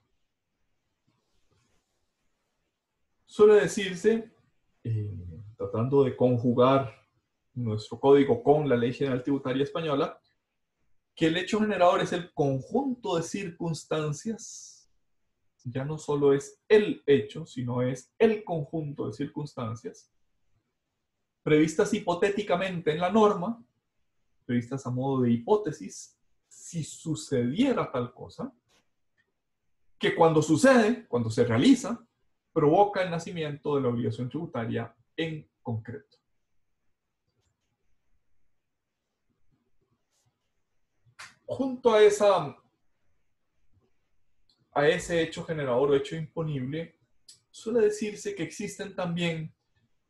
[SPEAKER 1] Suele decirse, tratando de conjugar nuestro código con la Ley General Tributaria Española, que el hecho generador es el conjunto de circunstancias, ya no solo es el hecho, sino es el conjunto de circunstancias, previstas hipotéticamente en la norma, previstas a modo de hipótesis, si sucediera tal cosa, que cuando sucede, cuando se realiza, provoca el nacimiento de la obligación tributaria en concreto. Junto a ese hecho generador o hecho imponible, suele decirse que existen también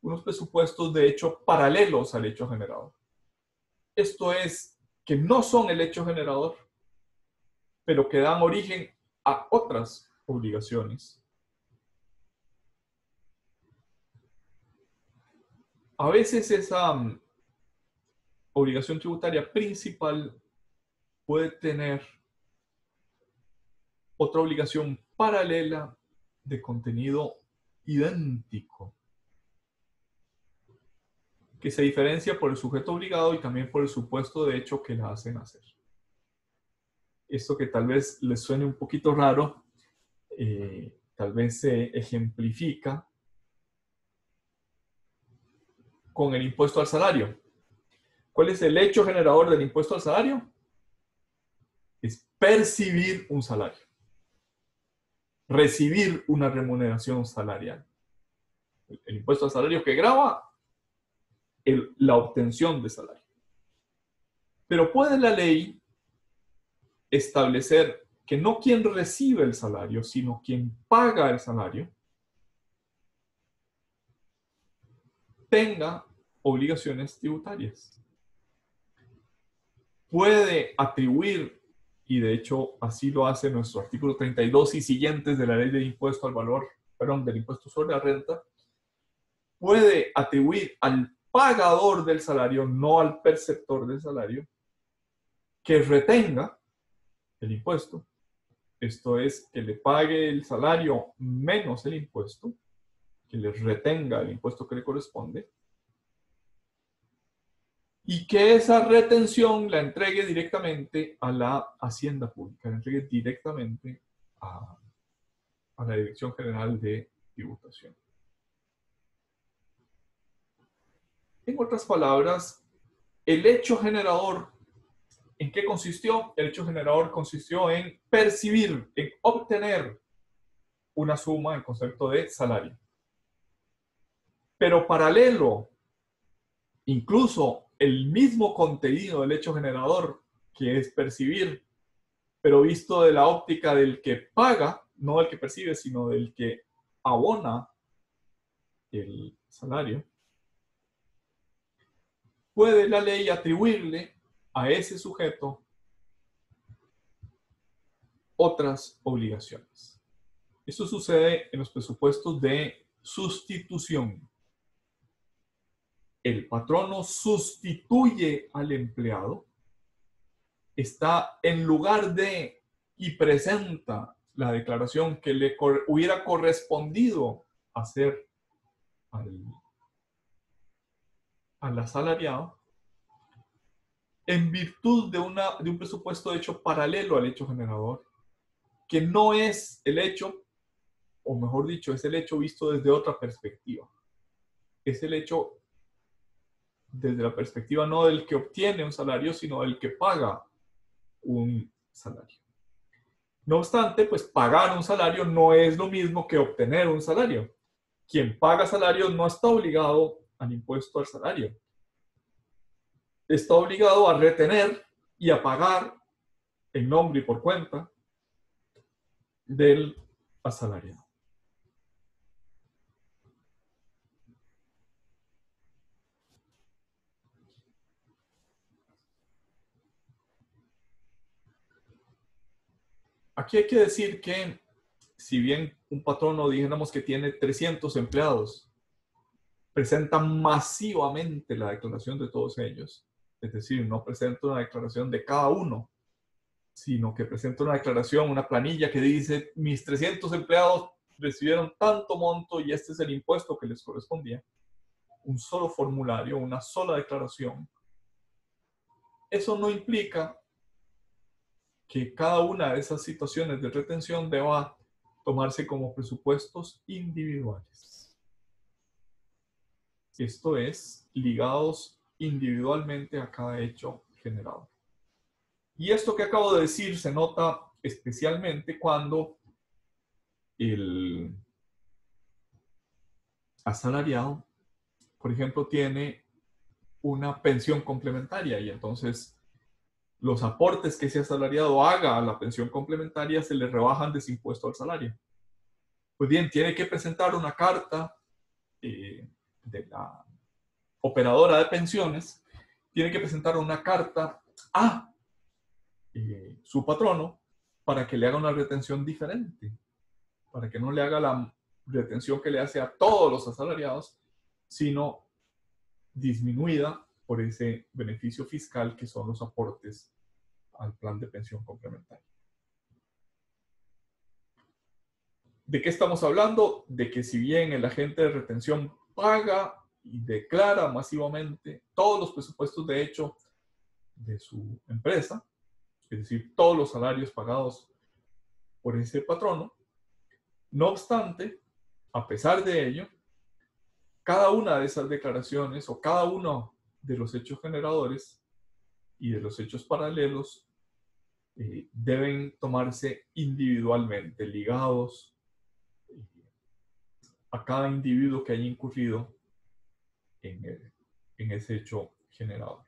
[SPEAKER 1] unos presupuestos de hecho paralelos al hecho generador. Esto es, que no son el hecho generador, pero que dan origen a otras obligaciones. A veces esa obligación tributaria principal puede tener otra obligación paralela de contenido idéntico, que se diferencia por el sujeto obligado y también por el supuesto de hecho que la hacen hacer. Esto que tal vez les suene un poquito raro, tal vez se ejemplifica con el impuesto al salario. ¿Cuál es el hecho generador del impuesto al salario? Es percibir un salario, recibir una remuneración salarial. El impuesto al salario que grava la obtención de salario. Pero puede la ley establecer que no quien recibe el salario, sino quien paga el salario, tenga obligaciones tributarias. Puede atribuir, y de hecho así lo hace nuestro artículo 32 y siguientes de la ley del impuesto al valor, perdón, del impuesto sobre la renta, puede atribuir al pagador del salario, no al perceptor del salario, que retenga el impuesto. Esto es, que le pague el salario menos el impuesto, que le retenga el impuesto que le corresponde, y que esa retención la entregue directamente a la Hacienda Pública, la entregue directamente a la Dirección General de Tributación. En otras palabras, el hecho generador, ¿en qué consistió? El hecho generador consistió en percibir, en obtener una suma en concepto de salario. Pero paralelo, incluso el mismo contenido del hecho generador, que es percibir, pero visto de la óptica del que paga, no del que percibe, sino del que abona el salario, puede la ley atribuirle a ese sujeto otras obligaciones. Esto sucede en los presupuestos de sustitución. El patrono sustituye al empleado, está en lugar de y presenta la declaración que le hubiera correspondido hacer al asalariado, en virtud de un presupuesto hecho paralelo al hecho generador, que no es el hecho, o mejor dicho, es el hecho visto desde otra perspectiva. Es el hecho desde la perspectiva no del que obtiene un salario, sino del que paga un salario. No obstante, pues pagar un salario no es lo mismo que obtener un salario. Quien paga salario no está obligado al impuesto al salario. Está obligado a retener y a pagar en nombre y por cuenta del asalariado. Aquí hay que decir que si bien un patrono dijéramos que tiene 300 empleados, presenta masivamente la declaración de todos ellos. Es decir, no presenta una declaración de cada uno, sino que presenta una declaración, una planilla que dice mis 300 empleados recibieron tanto monto y este es el impuesto que les correspondía. Un solo formulario, una sola declaración. Eso no implica que cada una de esas situaciones de retención deba tomarse como presupuestos individuales. Esto es, ligados individualmente a cada hecho generado. Y esto que acabo de decir se nota especialmente cuando el asalariado, por ejemplo, tiene una pensión complementaria y entonces los aportes que ese asalariado haga a la pensión complementaria se le rebajan de ese impuesto al salario. Pues bien, tiene que presentar una carta de la operadora de pensiones, tiene que presentar una carta a su patrono para que le haga una retención diferente, para que no le haga la retención que le hace a todos los asalariados, sino disminuida por ese beneficio fiscal que son los aportes al plan de pensión complementaria. ¿De qué estamos hablando? De que si bien el agente de retención paga y declara masivamente todos los presupuestos de hecho de su empresa, es decir, todos los salarios pagados por ese patrono, no obstante, a pesar de ello, cada una de esas declaraciones o cada uno de los hechos generadores y de los hechos paralelos deben tomarse individualmente, ligados a cada individuo que haya incurrido en ese hecho generador.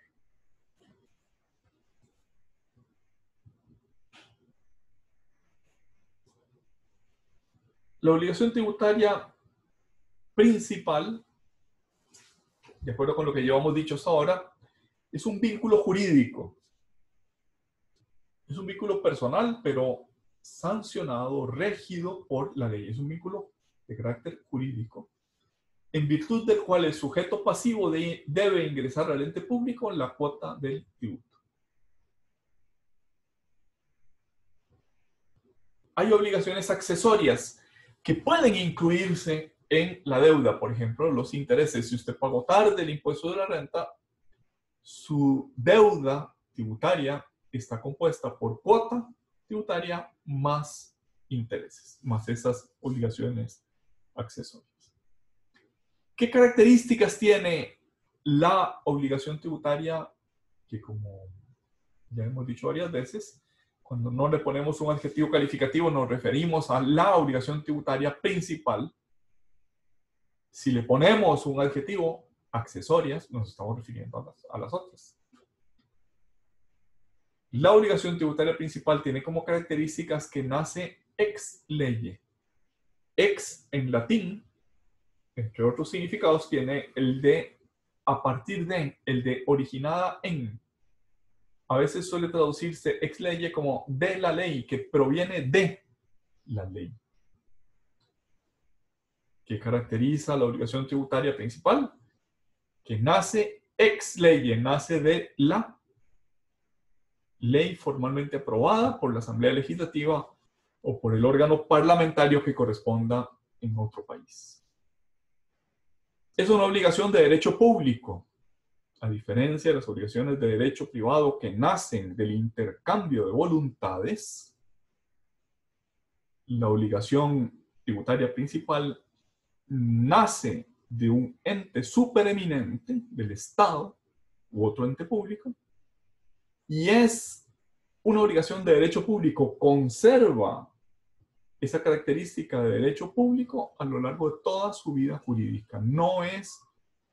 [SPEAKER 1] La obligación tributaria principal, de acuerdo con lo que llevamos dicho hasta ahora, es un vínculo jurídico. Es un vínculo personal, pero sancionado, regido por la ley. Es un vínculo de carácter jurídico, en virtud del cual el sujeto pasivo debe ingresar al ente público la cuota del tributo. Hay obligaciones accesorias que pueden incluirse en la deuda, por ejemplo, los intereses. Si usted pagó tarde el impuesto de la renta, su deuda tributaria está compuesta por cuota tributaria más intereses, más esas obligaciones accesorias. ¿Qué características tiene la obligación tributaria? Que como ya hemos dicho varias veces, cuando no le ponemos un adjetivo calificativo nos referimos a la obligación tributaria principal. Si le ponemos un adjetivo accesorias, nos estamos refiriendo a las otras. La obligación tributaria principal tiene como características que nace ex lege. Ex en latín, entre otros significados, tiene el de a partir de, el de originada en. A veces suele traducirse ex lege como de la ley, que proviene de la ley. ¿Qué caracteriza la obligación tributaria principal? Que nace ex lege, nace de la ley formalmente aprobada por la Asamblea Legislativa o por el órgano parlamentario que corresponda en otro país. Es una obligación de derecho público, a diferencia de las obligaciones de derecho privado que nacen del intercambio de voluntades. La obligación tributaria principal nace de un ente supereminente del Estado u otro ente público y es una obligación de derecho público, conserva esa característica de derecho público a lo largo de toda su vida jurídica. No es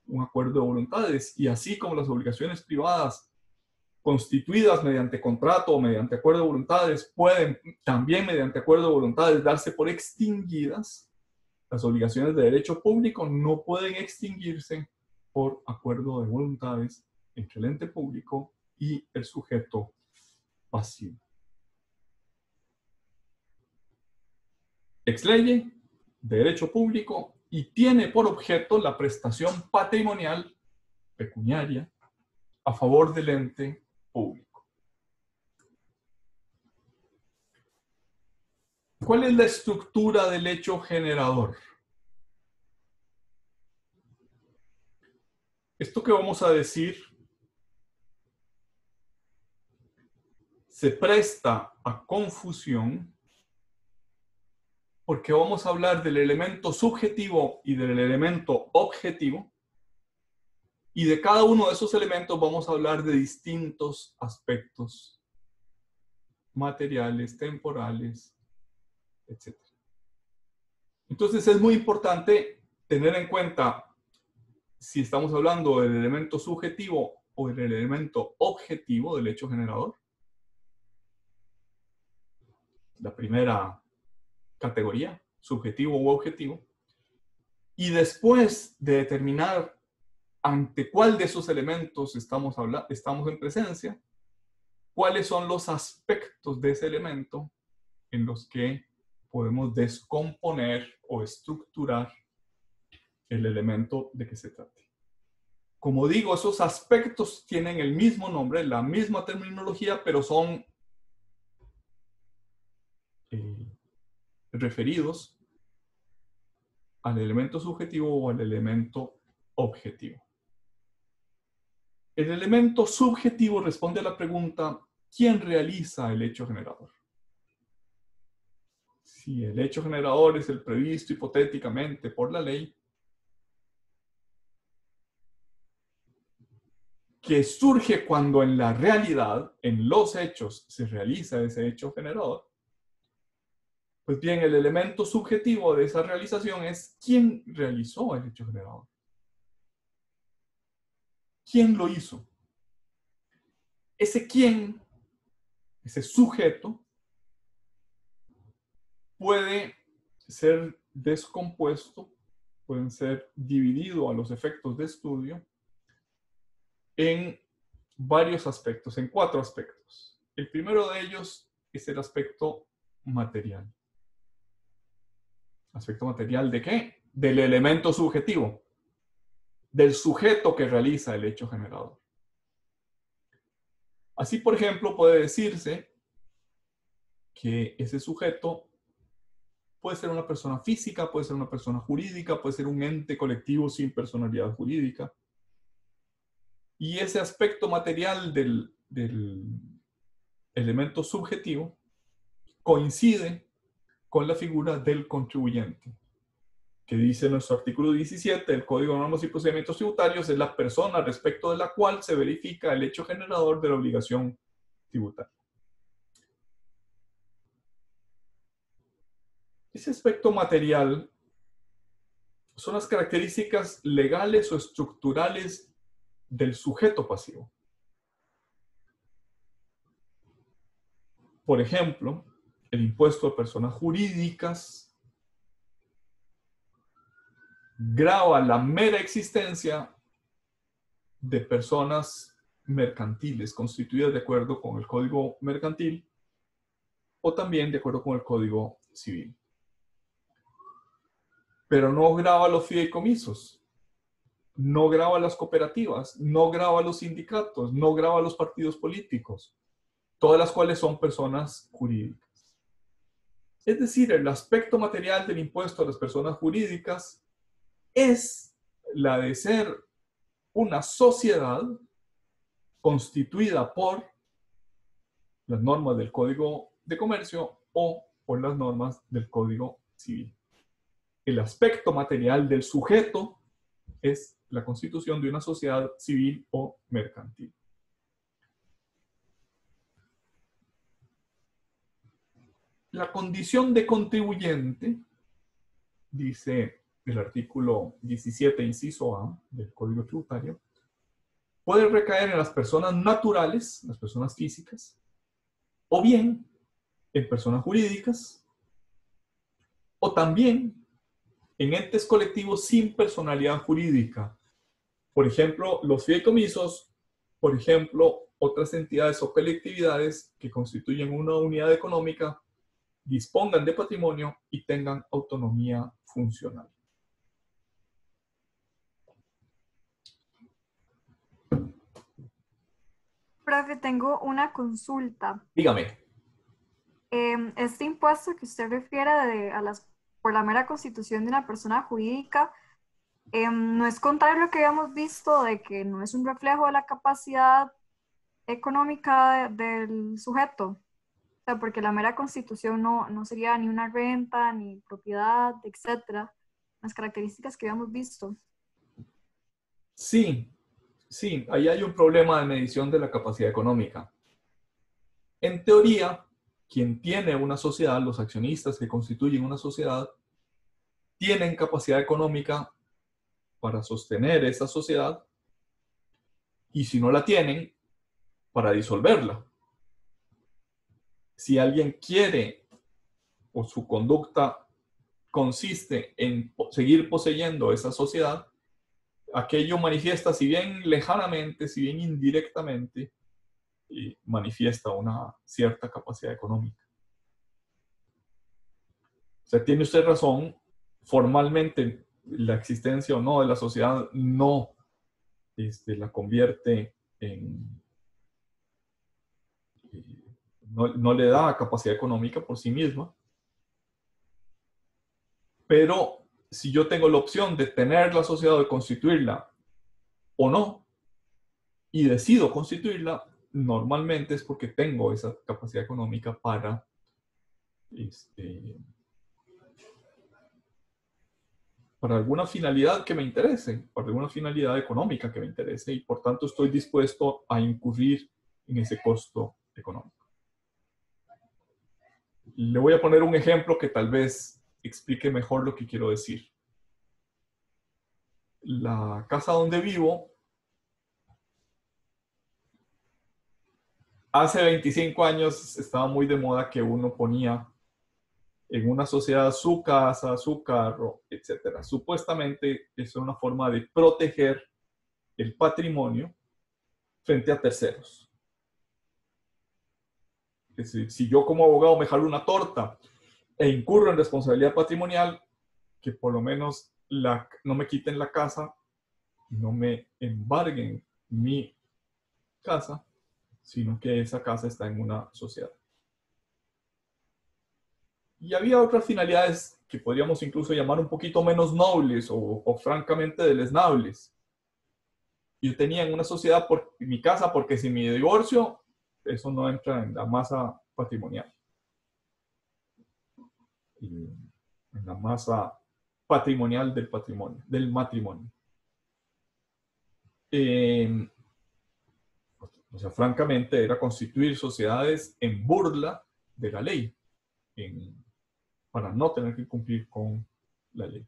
[SPEAKER 1] un acuerdo de voluntades, y así como las obligaciones privadas constituidas mediante contrato o mediante acuerdo de voluntades pueden también mediante acuerdo de voluntades darse por extinguidas, las obligaciones de derecho público no pueden extinguirse por acuerdo de voluntades entre el ente público y el sujeto pasivo. ex lege, de derecho público, y tiene por objeto la prestación patrimonial pecuniaria a favor del ente público. ¿Cuál es la estructura del hecho generador? Esto que vamos a decir se presta a confusión porque vamos a hablar del elemento subjetivo y del elemento objetivo, y de cada uno de esos elementos vamos a hablar de distintos aspectos materiales, temporales, etc. Entonces es muy importante tener en cuenta si estamos hablando del elemento subjetivo o del elemento objetivo del hecho generador. La primera categoría, subjetivo u objetivo. Y después de determinar ante cuál de esos elementos estamos en presencia, cuáles son los aspectos de ese elemento en los que podemos descomponer o estructurar el elemento de que se trate. Como digo, esos aspectos tienen el mismo nombre, la misma terminología, pero son referidos al elemento subjetivo o al elemento objetivo. El elemento subjetivo responde a la pregunta: ¿quién realiza el hecho generador? Si el hecho generador es el previsto hipotéticamente por la ley, que surge cuando en la realidad, en los hechos, se realiza ese hecho generador, pues bien, el elemento subjetivo de esa realización es quién realizó el hecho generador. ¿Quién lo hizo? Ese quién, ese sujeto, puede ser descompuesto, pueden ser dividido a los efectos de estudio en varios aspectos, en 4 aspectos. El primero de ellos es el aspecto material. ¿Aspecto material de qué? Del elemento subjetivo, del sujeto que realiza el hecho generador. Así, por ejemplo, puede decirse que ese sujeto puede ser una persona física, puede ser una persona jurídica, puede ser un ente colectivo sin personalidad jurídica. Y ese aspecto material del elemento subjetivo coincide con la figura del contribuyente, que dice nuestro artículo 17 del Código de Normas y Procedimientos Tributarios, es la persona respecto de la cual se verifica el hecho generador de la obligación tributaria. Ese aspecto material son las características legales o estructurales del sujeto pasivo. Por ejemplo, el impuesto a personas jurídicas grava la mera existencia de personas mercantiles constituidas de acuerdo con el Código Mercantil o también de acuerdo con el Código Civil. Pero no grava los fideicomisos, no grava las cooperativas, no grava los sindicatos, no grava los partidos políticos, todas las cuales son personas jurídicas. Es decir, el aspecto material del impuesto a las personas jurídicas es la de ser una sociedad constituida por las normas del Código de Comercio o por las normas del Código Civil. El aspecto material del sujeto es la constitución de una sociedad civil o mercantil. La condición de contribuyente, dice el artículo 17, inciso A del Código Tributario, puede recaer en las personas naturales, las personas físicas, o bien en personas jurídicas, o también en entes colectivos sin personalidad jurídica. Por ejemplo, los fideicomisos, por ejemplo, otras entidades o colectividades que constituyen una unidad económica dispongan de patrimonio y tengan autonomía funcional.
[SPEAKER 4] Profe, tengo una consulta.
[SPEAKER 1] Dígame.
[SPEAKER 4] Este impuesto que usted refiere por la mera constitución de una persona jurídica, ¿no es contrario a lo que habíamos visto de que no es un reflejo de la capacidad económica del sujeto? O sea, porque la mera constitución no sería ni una renta, ni propiedad, etcétera, las características que habíamos visto.
[SPEAKER 1] Sí, sí, ahí hay un problema de medición de la capacidad económica. En teoría, quien tiene una sociedad, los accionistas que constituyen una sociedad, tienen capacidad económica para sostener esa sociedad y si no la tienen, para disolverla. Si alguien quiere o su conducta consiste en seguir poseyendo esa sociedad, aquello manifiesta, si bien lejanamente, si bien indirectamente, manifiesta una cierta capacidad económica. O sea, tiene usted razón, formalmente la existencia o no de la sociedad no la convierte en... no le da capacidad económica por sí misma. Pero si yo tengo la opción de tener la sociedad o de constituirla o no, y decido constituirla, normalmente es porque tengo esa capacidad económica para alguna finalidad que me interese, para alguna finalidad económica que me interese, y por tanto estoy dispuesto a incurrir en ese costo económico. Le voy a poner un ejemplo que tal vez explique mejor lo que quiero decir. La casa donde vivo, hace 25 años estaba muy de moda que uno ponía en una sociedad su casa, su carro, etc. Supuestamente es una forma de proteger el patrimonio frente a terceros. Es decir, si yo como abogado me jalo una torta e incurro en responsabilidad patrimonial, que por lo menos no me quiten la casa, no me embarguen mi casa, sino que esa casa está en una sociedad. Y había otras finalidades que podríamos incluso llamar un poquito menos nobles o francamente deleznables. Yo tenía en una sociedad mi casa porque si mi divorcio, eso no entra en la masa patrimonial. En la masa patrimonial del patrimonio, del matrimonio. O sea, francamente era constituir sociedades en burla de la ley, para no tener que cumplir con la ley.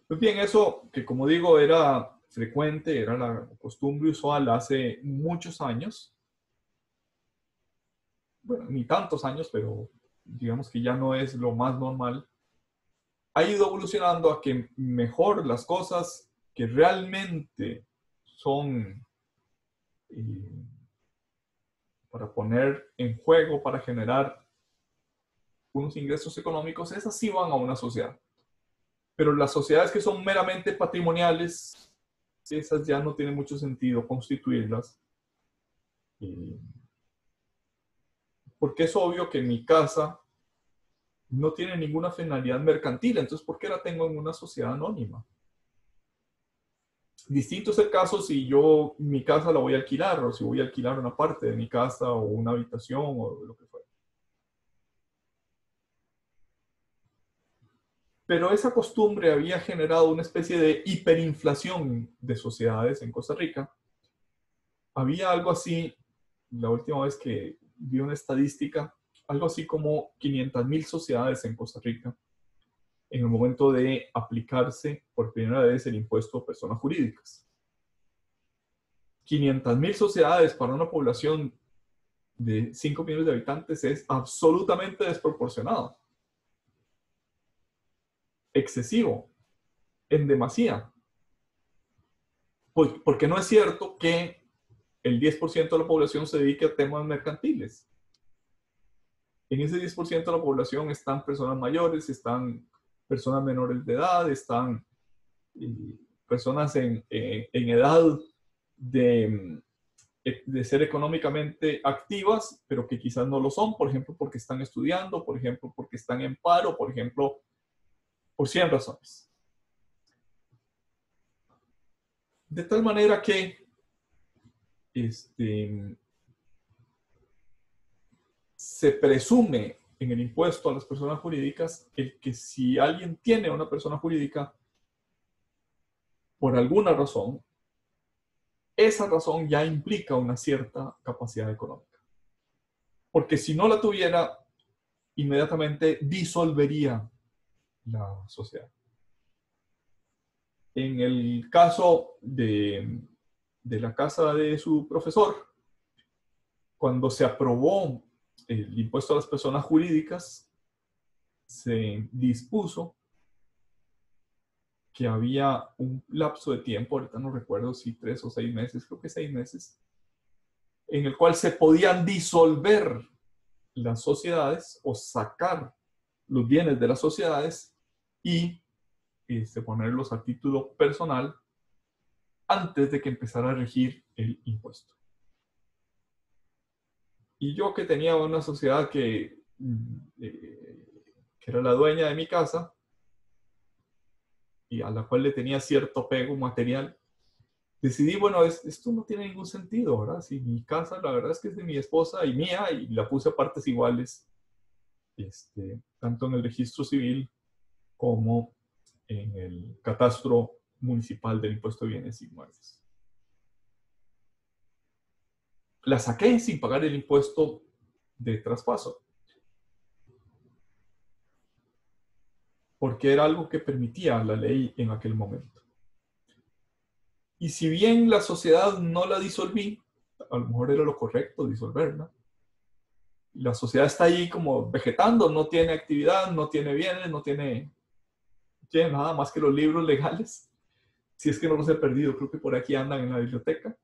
[SPEAKER 1] Pues bien, eso que como digo era frecuente, era la costumbre usual hace muchos años. Bueno, ni tantos años, pero digamos que ya no es lo más normal. Ha ido evolucionando a que mejor las cosas que realmente son para poner en juego, para generar unos ingresos económicos, esas sí van a una sociedad. Pero las sociedades que son meramente patrimoniales, esas ya no tiene mucho sentido constituirlas. Porque es obvio que mi casa no tiene ninguna finalidad mercantil, entonces ¿por qué la tengo en una sociedad anónima? Distinto es el caso si yo mi casa la voy a alquilar, o si voy a alquilar una parte de mi casa, o una habitación, o lo que fuera. Pero esa costumbre había generado una especie de hiperinflación de sociedades en Costa Rica. Había algo así, la última vez que vi una estadística, algo así como 500,000 sociedades en Costa Rica en el momento de aplicarse por primera vez el impuesto a personas jurídicas. 500,000 sociedades para una población de 5 millones de habitantes es absolutamente desproporcionado. Excesivo, en demasía. Pues porque no es cierto que el 10% de la población se dedique a temas mercantiles. En ese 10% de la población están personas mayores, están personas menores de edad, están personas en edad de ser económicamente activas, pero que quizás no lo son, por ejemplo, porque están estudiando, por ejemplo, porque están en paro, por ejemplo, por 100 razones. De tal manera que se presume en el impuesto a las personas jurídicas el que si alguien tiene una persona jurídica por alguna razón, esa razón ya implica una cierta capacidad económica. Porque si no la tuviera, inmediatamente disolvería la sociedad. En el caso de la casa de su profesor, cuando se aprobó el impuesto a las personas jurídicas, se dispuso que había un lapso de tiempo, ahorita no recuerdo si 3 o 6 meses, creo que 6 meses, en el cual se podían disolver las sociedades o sacar los bienes de las sociedades y ponerlos a título personal antes de que empezara a regir el impuesto. Y yo, que tenía una sociedad que era la dueña de mi casa y a la cual le tenía cierto apego material, decidí, bueno, esto no tiene ningún sentido, ¿verdad? Si mi casa, la verdad es que es de mi esposa y mía, y la puse a partes iguales, tanto en el registro civil como en el catastro municipal del impuesto de bienes inmuebles. La saqué sin pagar el impuesto de traspaso, porque era algo que permitía la ley en aquel momento. Y si bien la sociedad no la disolví, a lo mejor era lo correcto disolverla, la sociedad está ahí como vegetando, no tiene actividad, no tiene bienes, no tiene nada más que los libros legales, si es que no los he perdido, creo que por aquí andan en la biblioteca.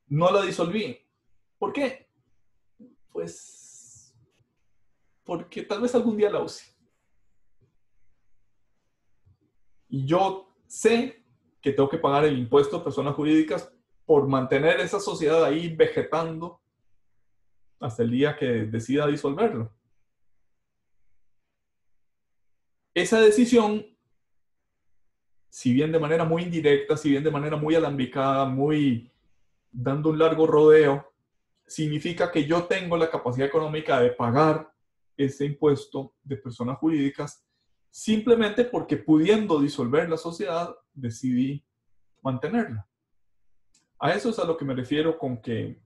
[SPEAKER 1] No la disolví. ¿Por qué? Pues porque tal vez algún día la use. Y yo sé que tengo que pagar el impuesto a personas jurídicas por mantener esa sociedad ahí vegetando hasta el día que decida disolverlo. Esa decisión, si bien de manera muy indirecta, si bien de manera muy alambicada, muy dando un largo rodeo, significa que yo tengo la capacidad económica de pagar ese impuesto de personas jurídicas simplemente porque, pudiendo disolver la sociedad, decidí mantenerla. A eso es a lo que me refiero con que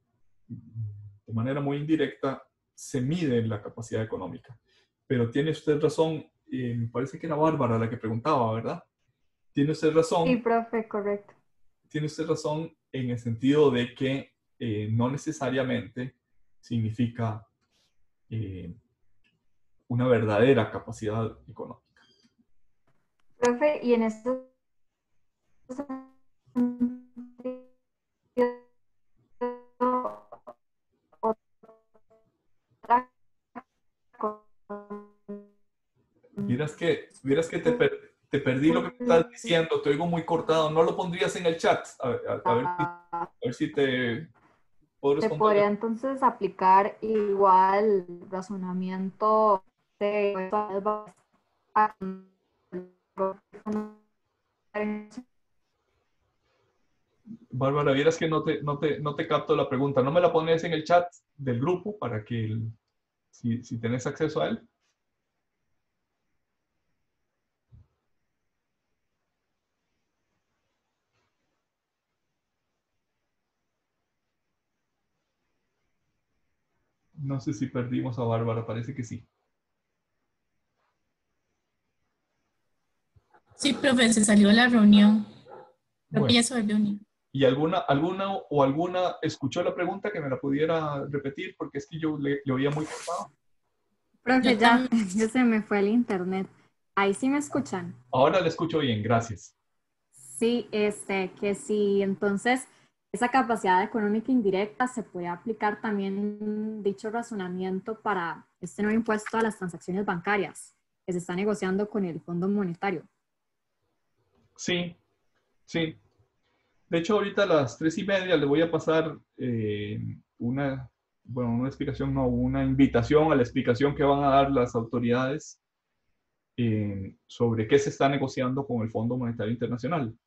[SPEAKER 1] de manera muy indirecta se mide la capacidad económica. Pero tiene usted razón, me parece que era Bárbara la que preguntaba, ¿verdad? Tiene usted razón.
[SPEAKER 4] Sí, profe, correcto.
[SPEAKER 1] Tiene usted razón en el sentido de que no necesariamente significa una verdadera capacidad económica.
[SPEAKER 4] Profe, y en esto otra
[SPEAKER 1] Vieras que te perdí lo que me estás diciendo, te oigo muy cortado, no lo pondrías en el chat, a ver si te puedo
[SPEAKER 4] se
[SPEAKER 1] responder.
[SPEAKER 4] podría entonces aplicar igual razonamiento de
[SPEAKER 1] Bárbara, vieras que no te capto la pregunta, ¿no me la pones en el chat del grupo para que si tenés acceso a él? No sé si perdimos a Bárbara, parece que sí.
[SPEAKER 5] Sí, profe, se salió de la reunión. Creo
[SPEAKER 1] Bueno,
[SPEAKER 5] que ya se volvió a unir.
[SPEAKER 1] ¿y alguna escuchó la pregunta que me la pudiera repetir? Porque es que yo le oía muy cortado.
[SPEAKER 4] Profe,
[SPEAKER 5] Yo
[SPEAKER 4] ya
[SPEAKER 5] también.
[SPEAKER 4] se me fue el internet. Ahí sí me escuchan.
[SPEAKER 1] Ahora le escucho bien, gracias.
[SPEAKER 4] Sí, que sí, entonces esa capacidad económica indirecta se puede aplicar también dicho razonamiento para este nuevo impuesto a las transacciones bancarias que se está negociando con el Fondo Monetario.
[SPEAKER 1] Sí, sí. De hecho, ahorita a las 3:30 le voy a pasar una explicación, no, una invitación a la explicación que van a dar las autoridades sobre qué se está negociando con el Fondo Monetario Internacional.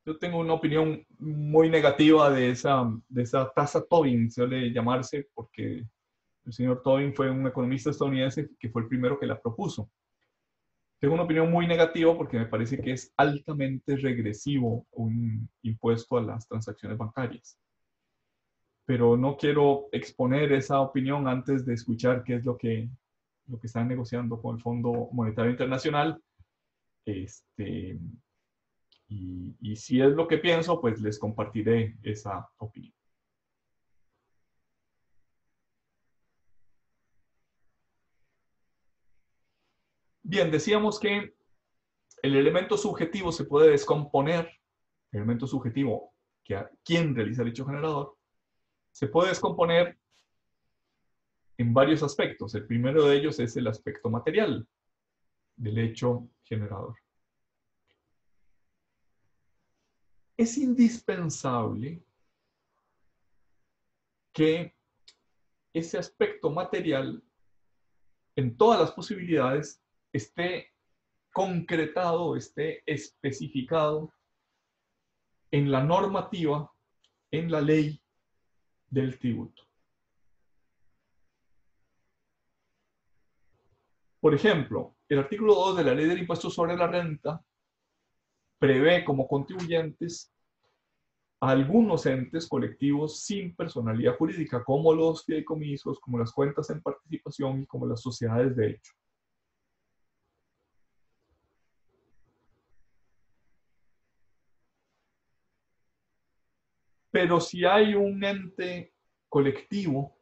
[SPEAKER 1] Yo tengo una opinión muy negativa de esa tasa Tobin, suele llamarse, porque el señor Tobin fue un economista estadounidense que fue el primero que la propuso. Tengo una opinión muy negativa porque me parece que es altamente regresivo un impuesto a las transacciones bancarias. Pero no quiero exponer esa opinión antes de escuchar qué es lo que están negociando con el Fondo Monetario Internacional. Y si es lo que pienso, pues les compartiré esa opinión. Bien, decíamos que el elemento subjetivo se puede descomponer, el elemento subjetivo, ¿quién realiza el hecho generador? Se puede descomponer en varios aspectos. El primero de ellos es el aspecto material del hecho generador. Es indispensable que ese aspecto material, en todas las posibilidades, esté concretado, esté especificado en la normativa, en la ley del tributo. Por ejemplo, el artículo 2 de la Ley del Impuesto sobre la Renta prevé como contribuyentes a algunos entes colectivos sin personalidad jurídica, como los fideicomisos, como las cuentas en participación y como las sociedades de hecho. Pero si hay un ente colectivo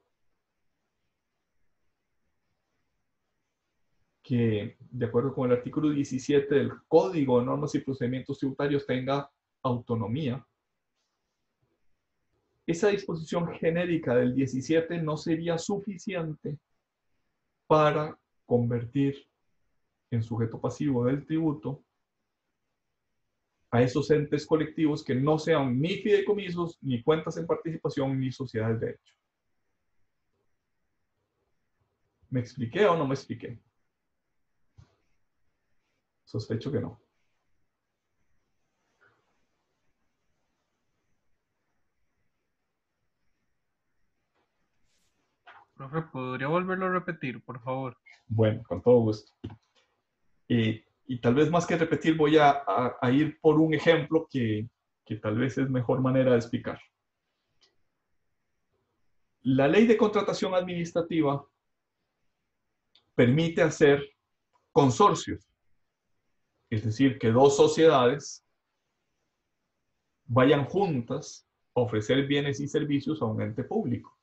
[SPEAKER 1] que, de acuerdo con el artículo 17 del Código de Normas y Procedimientos Tributarios, tenga autonomía, esa disposición genérica del 17 no sería suficiente para convertir en sujeto pasivo del tributo a esos entes colectivos que no sean ni fideicomisos, ni cuentas en participación, ni sociedades de hecho. ¿Me expliqué o no me expliqué? Sospecho que no.
[SPEAKER 2] Profe, ¿podría volverlo a repetir, por favor?
[SPEAKER 1] Bueno, con todo gusto. Y tal vez más que repetir, voy a ir por un ejemplo que tal vez es mejor manera de explicar. La ley de contratación administrativa permite hacer consorcios, es decir, que dos sociedades vayan juntas a ofrecer bienes y servicios a un ente público.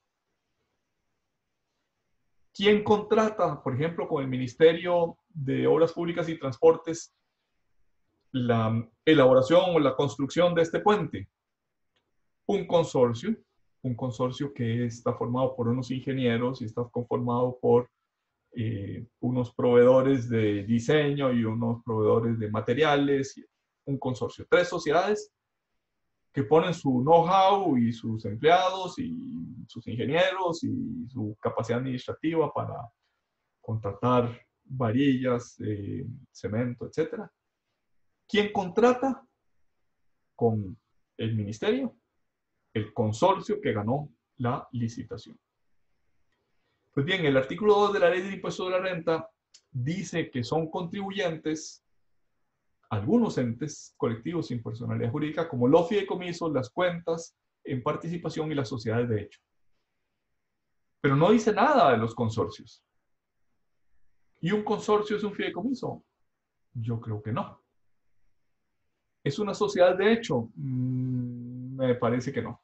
[SPEAKER 1] ¿Quién contrata, por ejemplo, con el Ministerio de Obras Públicas y Transportes la elaboración o la construcción de este puente? Un consorcio que está formado por unos ingenieros y está conformado por unos proveedores de diseño y unos proveedores de materiales. Un consorcio, 3 sociedades que ponen su know-how y sus empleados y sus ingenieros y su capacidad administrativa para contratar varillas, cemento, etc. ¿Quién contrata? Con el ministerio, el consorcio que ganó la licitación. Pues bien, el artículo 2 de la Ley del Impuesto de la Renta dice que son contribuyentes algunos entes colectivos sin personalidad jurídica, como los fideicomisos, las cuentas en participación y las sociedades de hecho. Pero no dice nada de los consorcios. ¿Y un consorcio es un fideicomiso? Yo creo que no. ¿Es una sociedad de hecho? Me parece que no.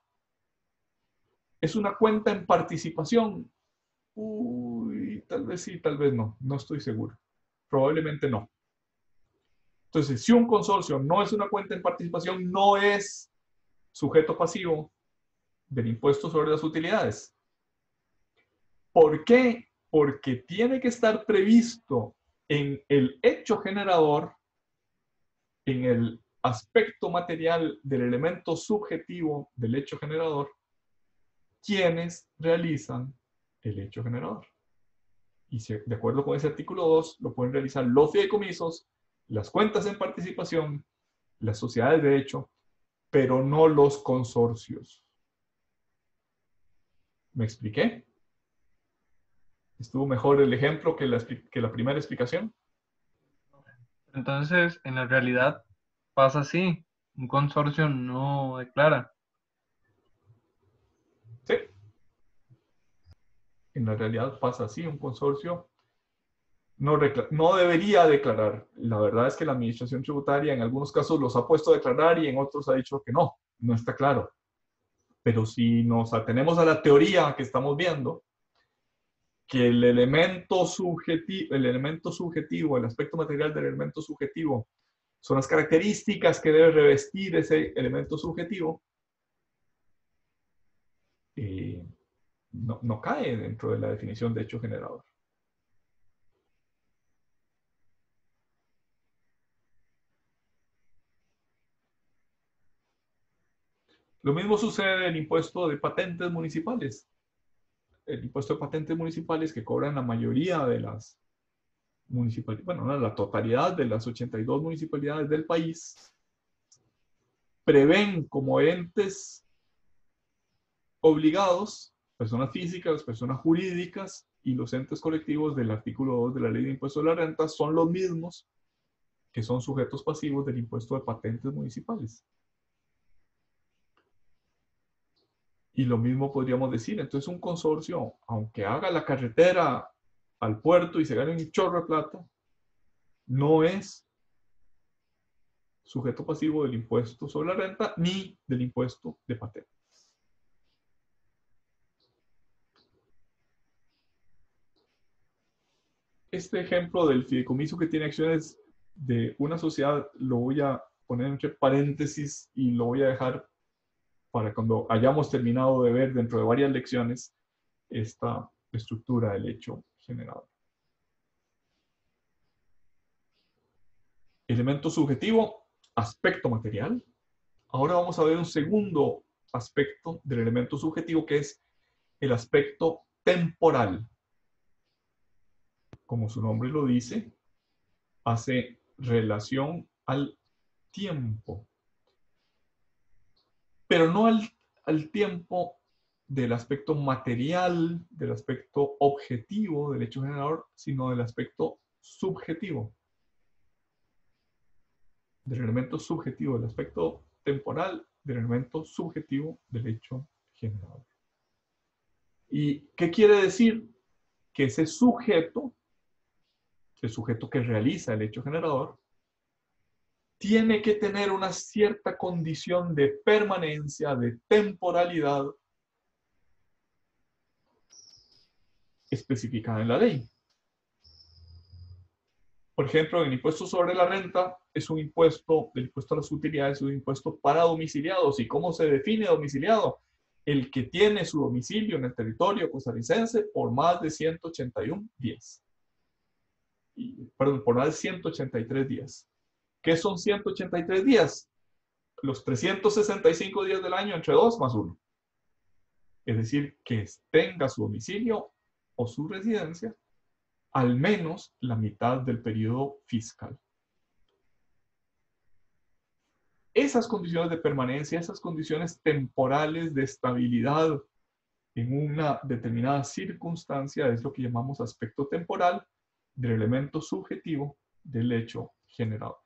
[SPEAKER 1] ¿Es una cuenta en participación? Uy, tal vez sí, tal vez no. No estoy seguro. Probablemente no. Entonces, si un consorcio no es una cuenta en participación, no es sujeto pasivo del impuesto sobre las utilidades. ¿Por qué? Porque tiene que estar previsto en el hecho generador, en el aspecto material del elemento subjetivo del hecho generador, quienes realizan el hecho generador. Y de acuerdo con ese artículo 2, lo pueden realizar los fideicomisos, las cuentas en participación, las sociedades de hecho, pero no los consorcios. ¿Me expliqué? ¿Estuvo mejor el ejemplo que la primera explicación?
[SPEAKER 2] Entonces, en la realidad pasa así. Un consorcio no declara.
[SPEAKER 1] Sí. En la realidad pasa así. Un consorcio no debería declarar. La verdad es que la administración tributaria en algunos casos los ha puesto a declarar y en otros ha dicho que no está claro. Pero si nos atenemos a la teoría que estamos viendo, que el elemento subjetivo, el aspecto material del elemento subjetivo, son las características que debe revestir ese elemento subjetivo, no cae dentro de la definición de hecho generador. Lo mismo sucede en el impuesto de patentes municipales. El impuesto de patentes municipales que cobran la mayoría de las municipalidades, bueno, no, la totalidad de las 82 municipalidades del país, prevén como entes obligados, personas físicas, personas jurídicas y los entes colectivos del artículo 2 de la Ley de Impuesto de la Renta son los mismos que son sujetos pasivos del impuesto de patentes municipales. Y lo mismo podríamos decir, entonces un consorcio, aunque haga la carretera al puerto y se gane un chorro de plata, no es sujeto pasivo del impuesto sobre la renta ni del impuesto de patentes. Este ejemplo del fideicomiso que tiene acciones de una sociedad lo voy a poner entre paréntesis y lo voy a dejar para cuando hayamos terminado de ver dentro de varias lecciones esta estructura del hecho generado. Elemento subjetivo, aspecto material. Ahora vamos a ver un segundo aspecto del elemento subjetivo que es el aspecto temporal. Como su nombre lo dice, hace relación al tiempo. Pero no al tiempo del aspecto material, del aspecto objetivo del hecho generador, sino del aspecto subjetivo. Del elemento subjetivo, del aspecto temporal, del elemento subjetivo del hecho generador. ¿Y qué quiere decir? Que ese sujeto, el sujeto que realiza el hecho generador, tiene que tener una cierta condición de permanencia, de temporalidad especificada en la ley. Por ejemplo, el impuesto sobre la renta es un impuesto, el impuesto a las utilidades es un impuesto para domiciliados. ¿Y cómo se define domiciliado? El que tiene su domicilio en el territorio costarricense por más de 181 días. Perdón, por más de 183 días. ¿Qué son 183 días? Los 365 días del año entre 2 más 1. Es decir, que tenga su domicilio o su residencia al menos la mitad del periodo fiscal. Esas condiciones de permanencia, esas condiciones temporales de estabilidad en una determinada circunstancia es lo que llamamos aspecto temporal del elemento subjetivo del hecho generador.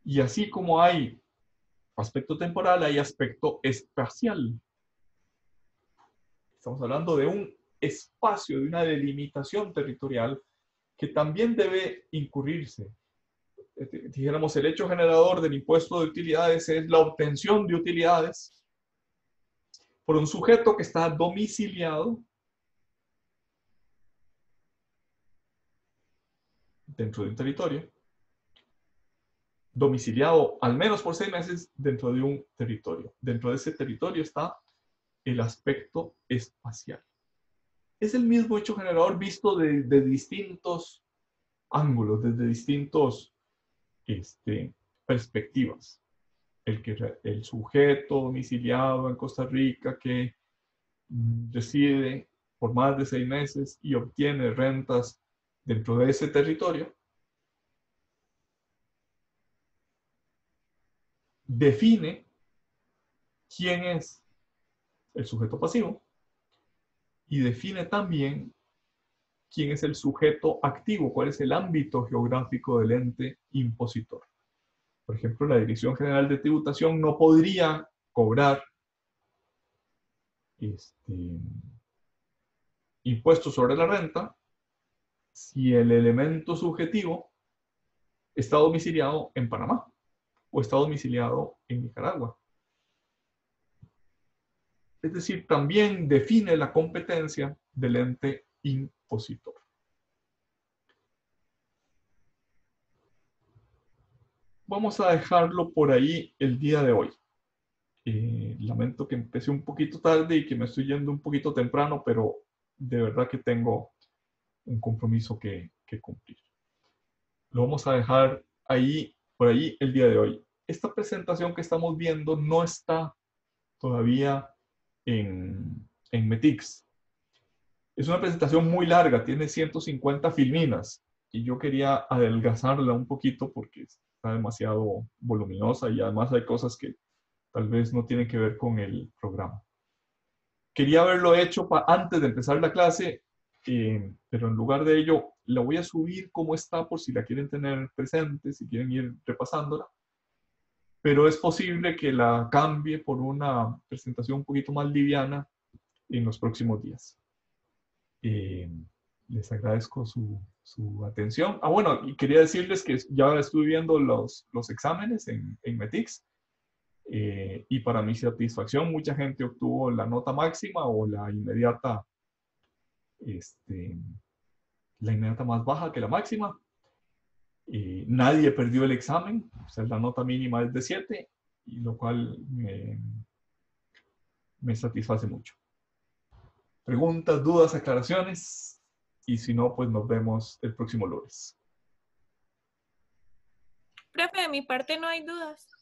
[SPEAKER 1] Y así como hay aspecto temporal, hay aspecto espacial. Estamos hablando de un espacio, de una delimitación territorial que también debe incurrirse. Dijéramos, el hecho generador del impuesto de utilidades es la obtención de utilidades por un sujeto que está domiciliado dentro de un territorio domiciliado al menos por 6 meses dentro de un territorio. Dentro de ese territorio está el aspecto espacial. Es el mismo hecho generador visto de distintos ángulos, desde distintos perspectivas. El sujeto domiciliado en Costa Rica que reside por más de 6 meses y obtiene rentas dentro de ese territorio, define quién es el sujeto pasivo y define también quién es el sujeto activo, cuál es el ámbito geográfico del ente impositor. Por ejemplo, la Dirección General de Tributación no podría cobrar impuestos sobre la renta si el elemento subjetivo está domiciliado en Panamá o está domiciliado en Nicaragua. Es decir, también define la competencia del ente impositor. Vamos a dejarlo por ahí el día de hoy. Lamento que empecé un poquito tarde y que me estoy yendo un poquito temprano, pero de verdad que tengo un compromiso que cumplir. Lo vamos a dejar ahí, por ahí el día de hoy. Esta presentación que estamos viendo no está todavía en Metix. Es una presentación muy larga, tiene 150 filminas y yo quería adelgazarla un poquito porque está demasiado voluminosa y además hay cosas que tal vez no tienen que ver con el programa. Quería haberlo hecho antes de empezar la clase, pero en lugar de ello la voy a subir como está por si la quieren tener presente, si quieren ir repasándola. Pero es posible que la cambie por una presentación un poquito más liviana en los próximos días. Les agradezco su atención. Bueno, y quería decirles que ya estuve viendo los exámenes en Metix y para mi satisfacción mucha gente obtuvo la nota máxima o la inmediata más baja que la máxima. Nadie perdió el examen, o sea, la nota mínima es de 7, y lo cual me satisface mucho. Preguntas, dudas, aclaraciones, y si no, pues nos vemos el próximo lunes.
[SPEAKER 6] Profe, de mi parte no hay dudas.